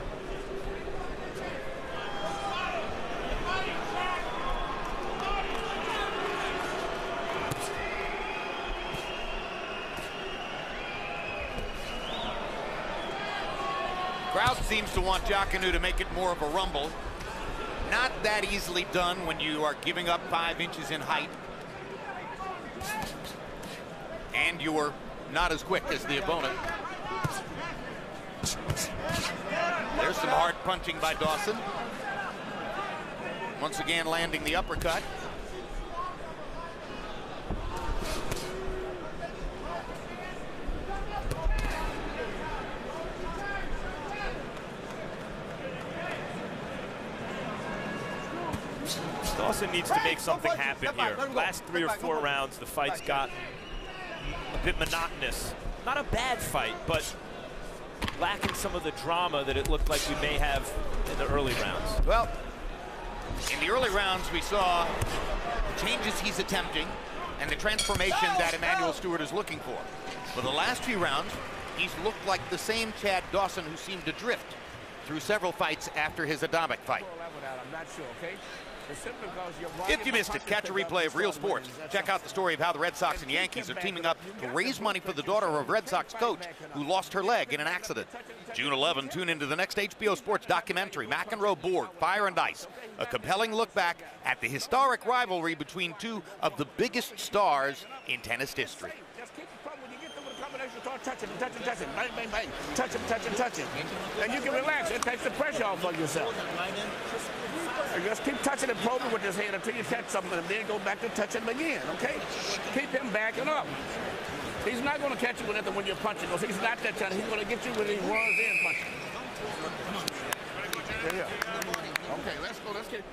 Crowd seems to want Diaconu to make it more of a rumble. Not that easily done when you are giving up 5 inches in height. And you're not as quick as the opponent. There's some hard punching by Dawson. Once again landing the uppercut. Dawson needs to make something happen here. Last 3 or 4 rounds, the fight's got a bit monotonous. Not a bad fight, but lacking some of the drama that it looked like we may have in the early rounds. Well, in the early rounds, we saw the changes he's attempting and the transformation that Emanuel Steward is looking for. For the last few rounds, he's looked like the same Chad Dawson who seemed to drift through several fights after his Adamek fight. I'm not sure, okay? If you missed it, catch a replay of Real Sports. Check out the story of how the Red Sox and Yankees are teaming up to raise money for the daughter of Red Sox coach who lost her leg in an accident. June 11, tune into the next HBO Sports documentary, McEnroe Borg, Fire and Ice. A compelling look back at the historic rivalry between 2 of the biggest stars in tennis history. Touch him, bang, bang, bang. Touch him. And you can relax. It takes the pressure off of yourself. And just keep touching and probing with his hand until you catch something, and then go back to touching him again, okay? Keep him backing up. He's not going to catch you with anything when you're punching, because he's not that kind. He's going to get you when he runs in punching. Yeah. Okay, let's go. Let's get.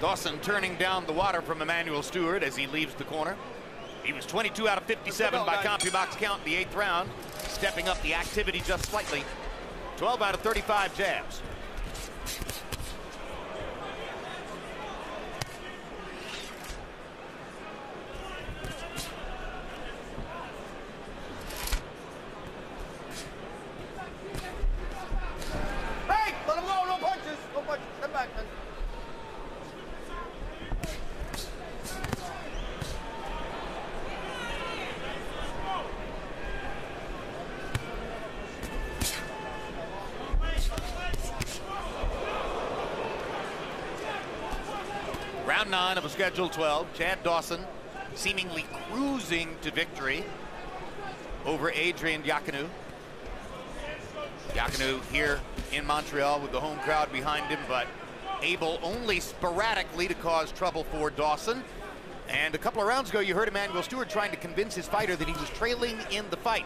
Dawson turning down the water from Emanuel Steward as he leaves the corner. He was 22 out of 57 by CompuBox count in the 8th round, stepping up the activity just slightly. 12 out of 35 jabs. Hey, let him go, no punches. No punches. Step back, man. Round 9 of a scheduled 12. Chad Dawson seemingly cruising to victory over Adrian Diaconu. Diaconu here in Montreal with the home crowd behind him, but able only sporadically to cause trouble for Dawson. And a couple of rounds ago, you heard Emanuel Steward trying to convince his fighter that he was trailing in the fight.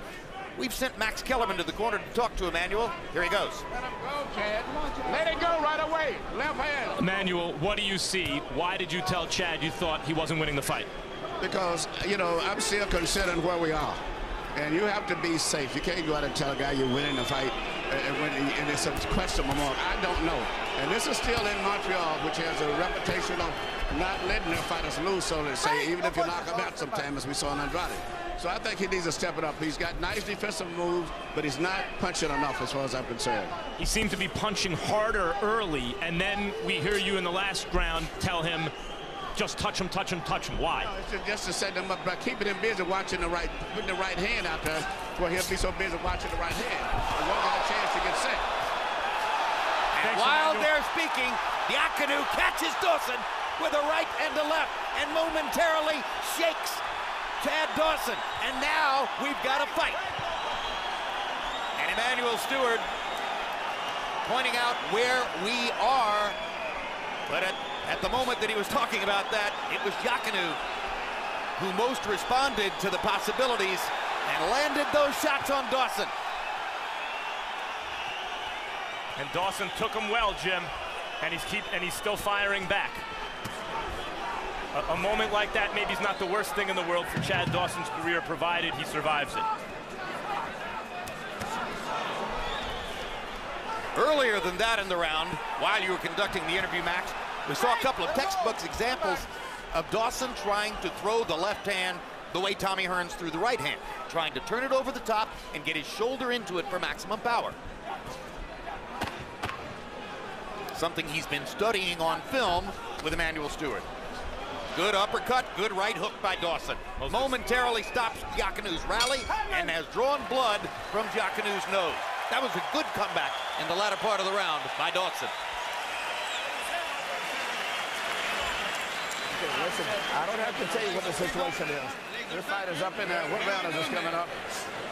We've sent Max Kellerman to the corner to talk to Emanuel. Here he goes. Let him go, Chad. Let it go right away. Left hand. Emanuel, what do you see? Why did you tell Chad you thought he wasn't winning the fight? Because, you know, I'm still considering where we are. And you have to be safe. You can't go out and tell a guy you're winning the fight and it's a questionable mark. I don't know. And this is still in Montreal, which has a reputation of not letting their fighters lose, so to say, even if you knock them out sometimes, as we saw in Andrade. So I think he needs to step it up. He's got nice defensive moves, but he's not punching enough as far as I'm concerned. He seemed to be punching harder early, and then we hear you in the last round tell him, just touch him, touch him, touch him. Why? No, it's just to set them up, but keeping him busy watching putting the right hand out there, where he'll be so busy watching the right hand. He won't get a chance to get set. And while they're speaking, Diaconu catches Dawson with a right and a left, and momentarily shakes Chad Dawson. And now we've got a fight. And Emanuel Steward pointing out where we are, but at the moment that he was talking about that, it was Diaconu who most responded to the possibilities and landed those shots on Dawson. And Dawson took him well, Jim, and he's still firing back. A moment like that maybe is not the worst thing in the world for Chad Dawson's career, provided he survives it. Earlier than that in the round, while you were conducting the interview, Max, we saw a couple of textbook examples of Dawson trying to throw the left hand the way Tommy Hearns threw the right hand, trying to turn it over the top and get his shoulder into it for maximum power. Something he's been studying on film with Emanuel Steward. Good uppercut, good right hook by Dawson. Momentarily stops Diaconu's rally and has drawn blood from Diaconu's nose. That was a good comeback in the latter part of the round by Dawson. Okay, listen, I don't have to tell you what the situation is. This fight is up in there. What round is this coming up?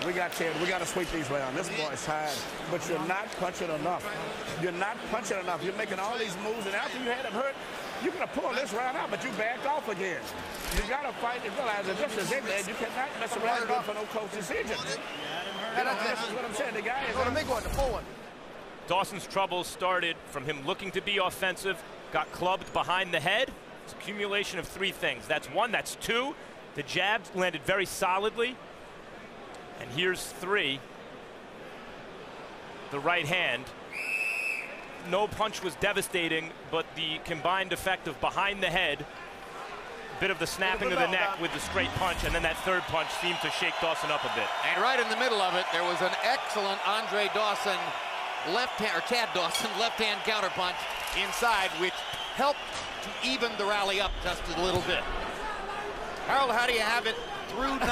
We got Chad. We got to sweep these rounds. This boy's tired, but you're not punching enough. You're not punching enough. You're making all these moves, and after you had him hurt, you're going to pull this round out, but you backed off again. You got to fight and realize that this is it, man. You cannot mess around and go for no close decision. You know, this is what I'm saying. The guy is going to make one, the full one. Dawson's troubles started from him looking to be offensive, got clubbed behind the head. It's accumulation of three things. That's one, that's two. The jabs landed very solidly. And here's three. The right hand. No punch was devastating, but the combined effect of behind the head, a bit of the snapping of the neck with the straight punch, and then that third punch seemed to shake Dawson up a bit. And right in the middle of it, there was an excellent Andre Dawson left hand, or Chad Dawson left hand counterpunch inside, which helped to even the rally up just a little bit. Harold, how do you have it through 9?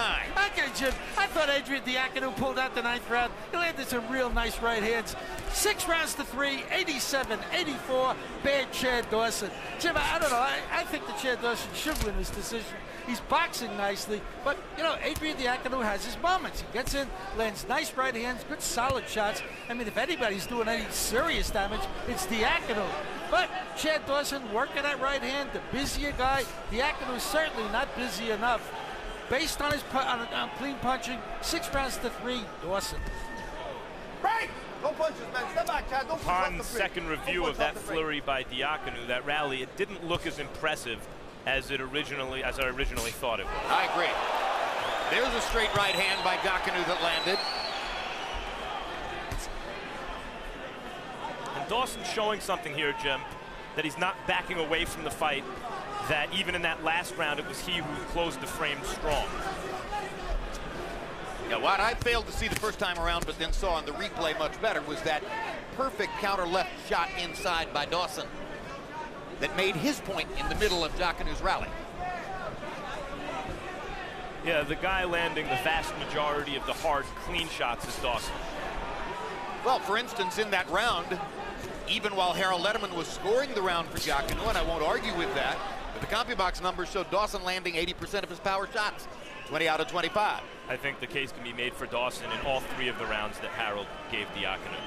Okay, Jim. I thought Adrian Diaconu pulled out the 9th round. He landed some real nice right hands. 6 rounds to 3, 87-84. Bad Chad Dawson. Jim, I don't know. I think that Chad Dawson should win this decision. He's boxing nicely, but, you know, Adrian Diaconu has his moments. He gets in, lands nice right hands, good solid shots. I mean, if anybody's doing any serious damage, it's Diaconu. But Chad Dawson working that right hand, the busier guy. Diaconu is certainly not busy enough. Based on his on clean punching, 6 rounds to 3, Dawson. Break! No punches, man. Step back, Chad. Don't Upon second review of that flurry by Diaconu, that rally, it didn't look as impressive as I originally thought it would. I agree. There's a straight right hand by Diaconu that landed. And Dawson's showing something here, Jim, that he's not backing away from the fight, that even in that last round, it was he who closed the frame strong. Yeah, what I failed to see the first time around, but then saw in the replay much better, was that perfect counter left shot inside by Dawson that made his point in the middle of Diaconu's rally. Yeah, the guy landing the vast majority of the hard, clean shots is Dawson. Well, for instance, in that round, even while Harold Letterman was scoring the round for Diaconu, and I won't argue with that, but the CompuBox numbers showed Dawson landing 80% of his power shots, 20 out of 25. I think the case can be made for Dawson in all 3 of the rounds that Harold gave Diaconu.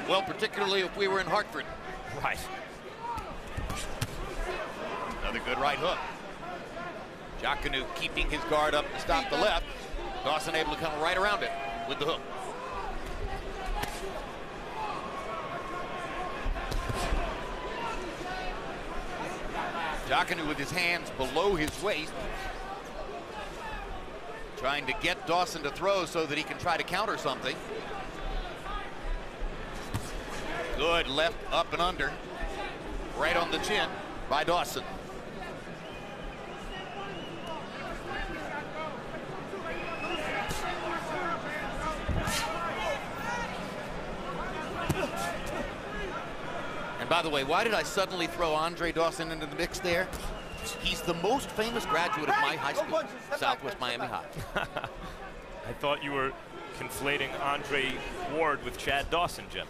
Well, particularly if we were in Hartford. Right. Another good right hook. Diaconu keeping his guard up to stop the left. Dawson able to come right around it with the hook. Diaconu with his hands below his waist, trying to get Dawson to throw so that he can try to counter something. Good left up and under, right on the chin by Dawson. By the way, why did I suddenly throw Andre Dawson into the mix there? He's the most famous graduate of my high school, Southwest Miami High. I thought you were conflating Andre Ward with Chad Dawson, Jim.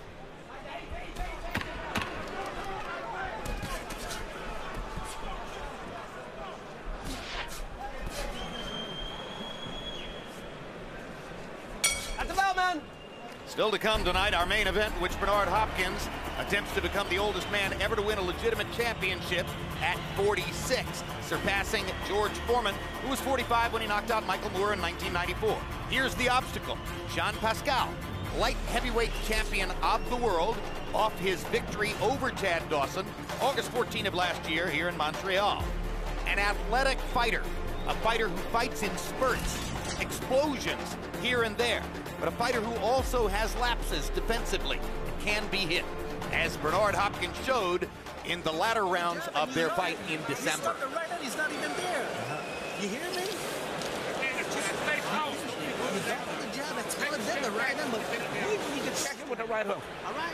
At the bell, man! Still to come tonight, our main event, in which Bernard Hopkins attempts to become the oldest man ever to win a legitimate championship at 46, surpassing George Foreman, who was 45 when he knocked out Michael Moore in 1994. Here's the obstacle. Jean Pascal, light heavyweight champion of the world, off his victory over Chad Dawson, August 14 of last year here in Montreal. An athletic fighter, a fighter who fights in spurts, explosions here and there, but a fighter who also has lapses defensively and can be hit, as Bernard Hopkins showed in the latter rounds of their fight in December. The right hand, he's not even there. You hear me? You got the jab, it's kind of then the right hand, but you can check it with the right hook. All right.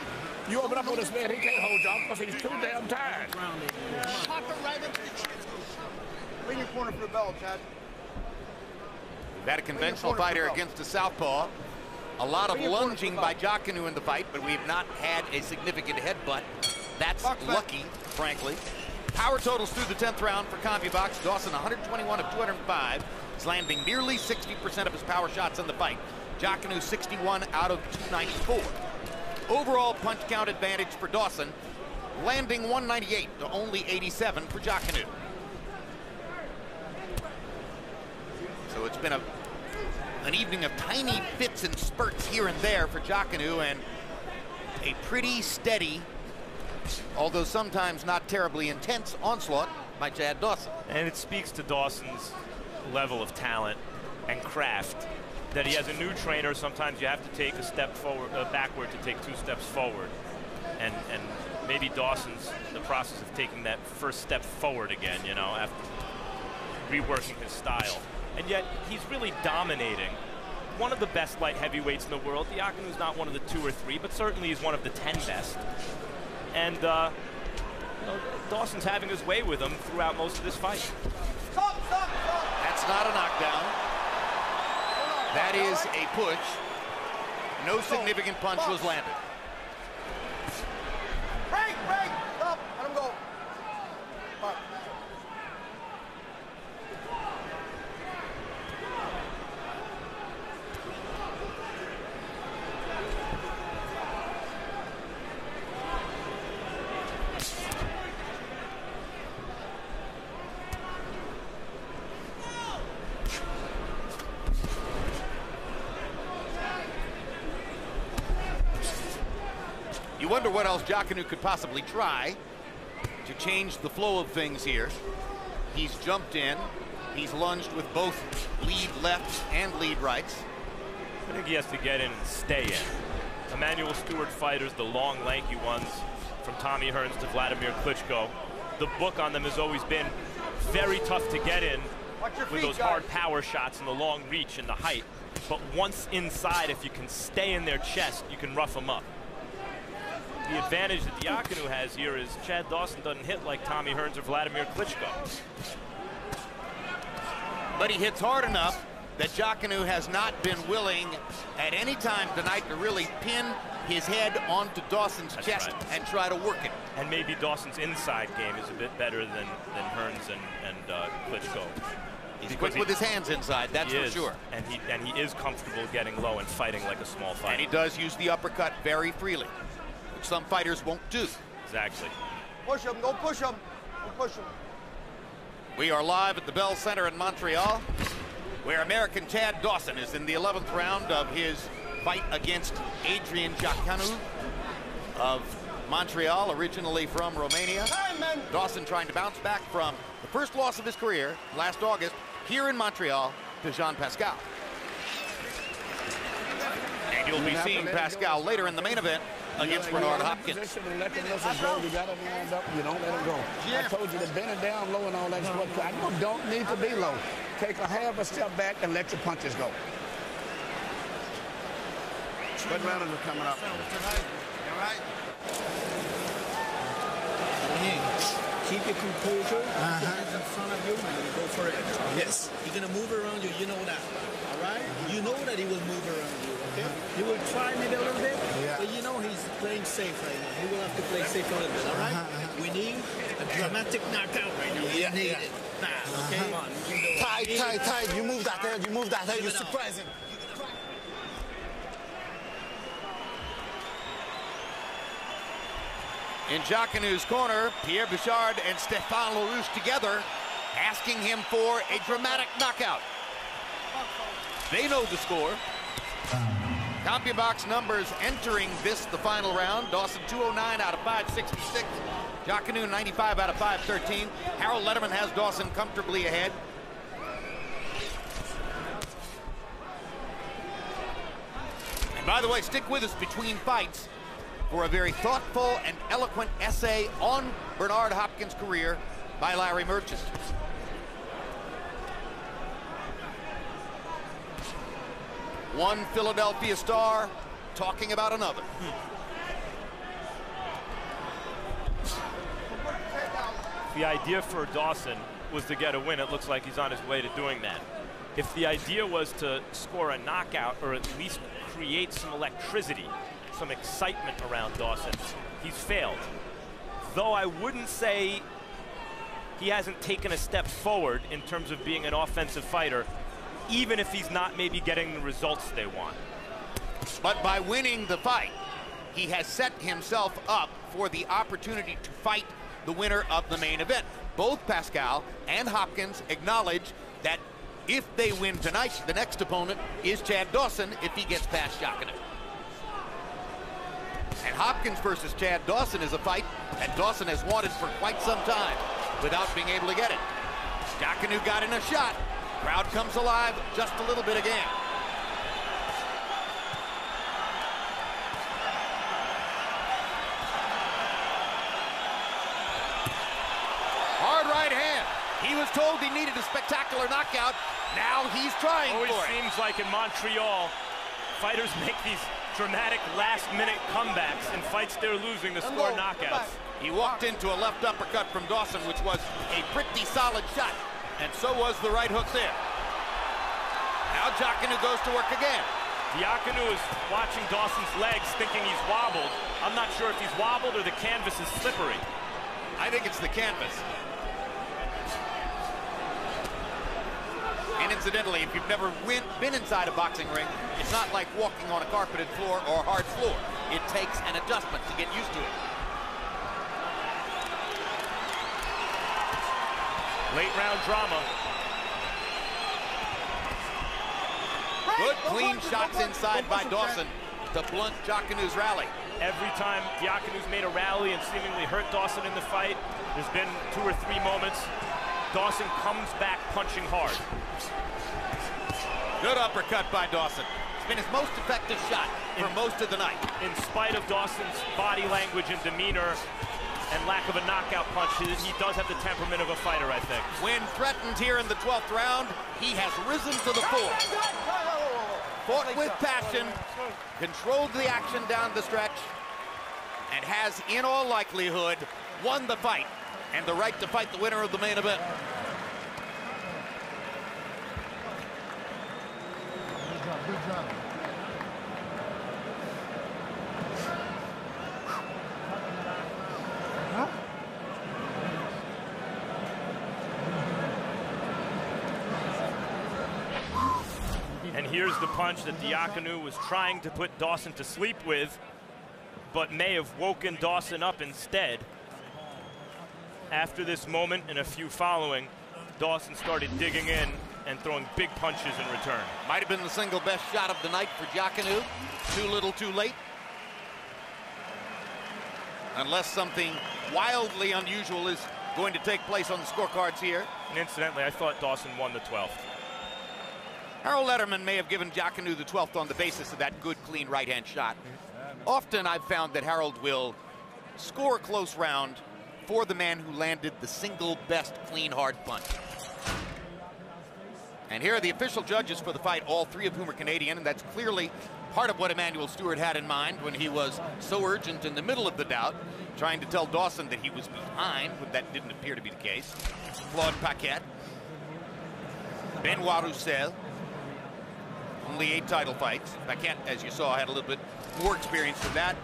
You open up with this man, he can't hold you off because he's too damn tired. Pop it right into the chin. Bring your corner for the bell, Chad. We've had a conventional fighter against a southpaw. A lot of lunging by Diaconu in the fight, but we've not had a significant headbutt. That's lucky, frankly. Power totals through the 10th round for CompuBox. Dawson 121 of 205. He's landing nearly 60% of his power shots in the fight. Diaconu 61 out of 294. Overall punch count advantage for Dawson, landing 198 to only 87 for Diaconu. So it's been an evening of tiny fits and spurts here and there for Diaconu, and a pretty steady, although sometimes not terribly intense, onslaught by Chad Dawson. And it speaks to Dawson's level of talent and craft that he has a new trainer. Sometimes you have to take a step forward, backward to take 2 steps forward. And maybe Dawson's in the process of taking that first step forward again, you know, after reworking his style. And yet he's really dominating. One of the best light heavyweights in the world. Diaconu's not one of the 2 or 3, but certainly he's one of the 10 best. And you know, Dawson's having his way with him throughout most of this fight. Stop, stop, stop. That's not a knockdown. That is a push. No significant punch was landed. Break, break, stop, let him go. All right. You wonder what else Diaconu could possibly try to change the flow of things here. He's jumped in. He's lunged with both lead lefts and lead rights. I think he has to get in and stay in. Emmanuel Stewart fighters, the long, lanky ones, from Tommy Hearns to Vladimir Klitschko. The book on them has always been very tough to get in with those hard power shots and the long reach and the height. But once inside, if you can stay in their chest, you can rough them up. The advantage that Diaconu has here is Chad Dawson doesn't hit like Tommy Hearns or Vladimir Klitschko. But he hits hard enough that Diaconu has not been willing at any time tonight to really pin his head onto Dawson's chest and try to work it. And maybe Dawson's inside game is a bit better than Hearns and Klitschko. He's quick with his hands inside, that's for sure. And he is comfortable getting low and fighting like a small fighter. And he does use the uppercut very freely, which some fighters won't do. Exactly. Push him, go push him. Go push him. We are live at the Bell Center in Montreal, where American Chad Dawson is in the 11th round of his fight against Adrian Diaconu of Montreal, originally from Romania. Dawson trying to bounce back from the first loss of his career last August here in Montreal to Jean Pascal. And you'll be seeing Pascal later in the main event against Bernard Hopkins. You let the missiles go. You got to land up. You don't let them go. I told you to bend it down low and all that stuff. I don't need to be low. Take a half a step back and let your punches go. What rounders are coming up? All right. Keep your composure. Hands in front of you and go for it. Yes. He's gonna move around you. You know that. All right. You know that he will move around you. Okay. He will try maybe a little bit, but you know he's playing safe right now. He will have to play safe a little bit. All right. We need a dramatic knockout right now. We need it. Nah. Okay. Come on. Tight. You move that head. You move that head. You're surprising. In Diaconu's corner, Pierre Bouchard and Stéphane LaRouche together, asking him for a dramatic knockout. They know the score. CompuBox numbers entering this, the final round. Dawson 209 out of 566. Diaconu 95 out of 513. Harold Letterman has Dawson comfortably ahead. And by the way, stick with us between fights for a very thoughtful and eloquent essay on Bernard Hopkins' career by Larry Merchant. One Philadelphia star talking about another. The idea for Dawson was to get a win. It looks like he's on his way to doing that. If the idea was to score a knockout or at least create some electricity, some excitement around Dawson, he's failed. Though I wouldn't say he hasn't taken a step forward in terms of being an offensive fighter, even if he's not maybe getting the results they want. But by winning the fight, he has set himself up for the opportunity to fight the winner of the main event. Both Pascal and Hopkins acknowledge that if they win tonight, the next opponent is Chad Dawson if he gets past Diaconu. And Hopkins versus Chad Dawson is a fight that Dawson has wanted for quite some time without being able to get it. Diaconu got in a shot. Crowd comes alive just a little bit again. Hard right hand. He was told he needed a spectacular knockout. Now he's trying for it. Always seems like in Montreal, fighters make these dramatic last-minute comebacks in fights they're losing to score knockouts. He walked into a left uppercut from Dawson, which was a pretty solid shot, and so was the right hook there. Now Diaconu goes to work again. Diaconu is watching Dawson's legs, thinking he's wobbled. I'm not sure if he's wobbled or the canvas is slippery. I think it's the canvas. And incidentally, if you've never been inside a boxing ring, it's not like walking on a carpeted floor or a hard floor. It takes an adjustment to get used to it. Late round drama. Good clean shots inside by Dawson to blunt Diaconu's rally. Every time Diaconu's made a rally and seemingly hurt Dawson in the fight, there's been 2 or 3 moments. Dawson comes back punching hard. Good uppercut by Dawson. It's been his most effective shot for most of the night. In spite of Dawson's body language and demeanor and lack of a knockout punch, he does have the temperament of a fighter, I think. When threatened here in the 12th round, he has risen to the fore. Fought with passion, controlled the action down the stretch, and has, in all likelihood, won the fight and the right to fight the winner of the main event. Good job. here's the punch that Diaconu was trying to put Dawson to sleep with, but may have woken Dawson up instead. After this moment and a few following, Dawson started digging in and throwing big punches in return. Might have been the single best shot of the night for Diaconu. Too little, too late. Unless something wildly unusual is going to take place on the scorecards here. And incidentally, I thought Dawson won the 12th. Harold Letterman may have given Diaconu the 12th on the basis of that good, clean right-hand shot. Often I've found that Harold will score a close round for the man who landed the single best clean, hard punch. And here are the official judges for the fight, all three of whom are Canadian, and that's clearly part of what Emmanuel Stewart had in mind when he was so urgent in the middle of the bout, trying to tell Dawson that he was behind, but that didn't appear to be the case. Claude Paquette, Benoit Roussel, only 8 title fights. Paquette, as you saw, had a little bit more experience than that.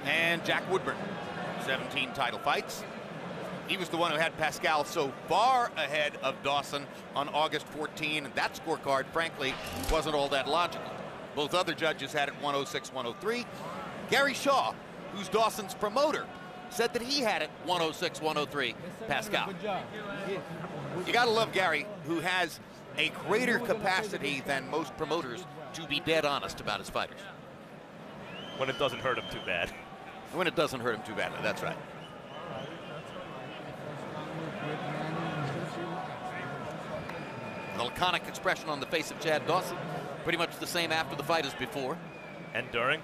And Jack Woodburn, 17 title fights. He was the one who had Pascal so far ahead of Dawson on August 14, and that scorecard, frankly, wasn't all that logical. Both other judges had it 106, 103. Gary Shaw, who's Dawson's promoter, said that he had it 106, 103, Pascal. You gotta love Gary, who has a greater capacity than most promoters to be dead honest about his fighters. When it doesn't hurt him too bad. When it doesn't hurt him too badly, that's right. The laconic expression on the face of Chad Dawson, pretty much the same after the fight as before. And during?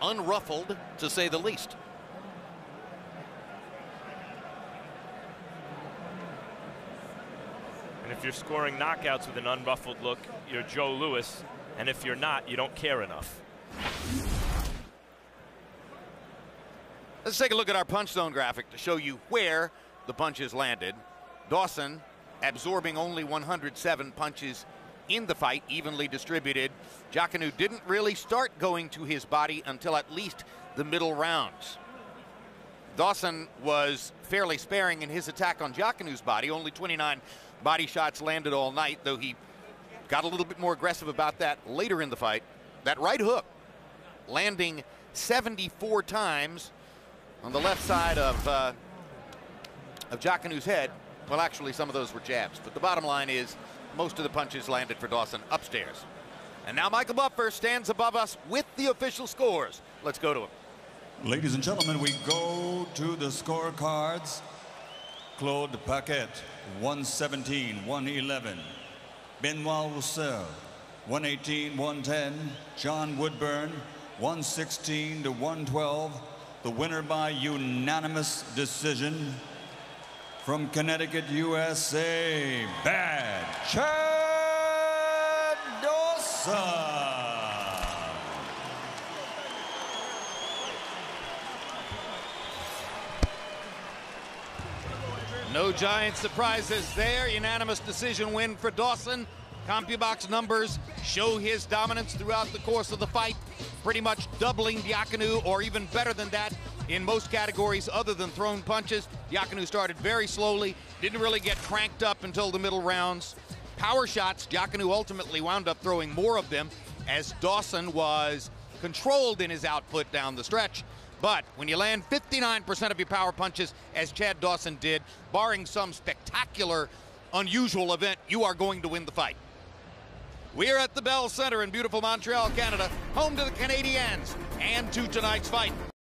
Unruffled, to say the least. And if you're scoring knockouts with an unruffled look, you're Joe Louis. And if you're not, you don't care enough. Let's take a look at our punch zone graphic to show you where the punches landed. Dawson absorbing only 107 punches in the fight, evenly distributed. Diaconu didn't really start going to his body until at least the middle rounds. Dawson was fairly sparing in his attack on Diaconu's body. Only 29 body shots landed all night, though he got a little bit more aggressive about that later in the fight. That right hook landing 74 times on the left side of Diaconu's head. Well, actually, some of those were jabs, but the bottom line is most of the punches landed for Dawson upstairs. And now Michael Buffer stands above us with the official scores. Let's go to him. Ladies and gentlemen, we go to the scorecards. Claude Paquette, 117, 111. Benoit Roussel, 118, 110. John Woodburn, 116 to 112. The winner by unanimous decision from Connecticut, USA, Bad Chad Dawson. No giant surprises there. Unanimous decision win for Dawson. CompuBox numbers show his dominance throughout the course of the fight, pretty much doubling Diaconu, or even better than that, in most categories other than thrown punches. Diaconu started very slowly, didn't really get cranked up until the middle rounds. Power shots, Diaconu ultimately wound up throwing more of them as Dawson was controlled in his output down the stretch. But when you land 59% of your power punches, as Chad Dawson did, barring some spectacular, unusual event, you are going to win the fight. We're at the Bell Center in beautiful Montreal, Canada, home to the Canadiens and to tonight's fight.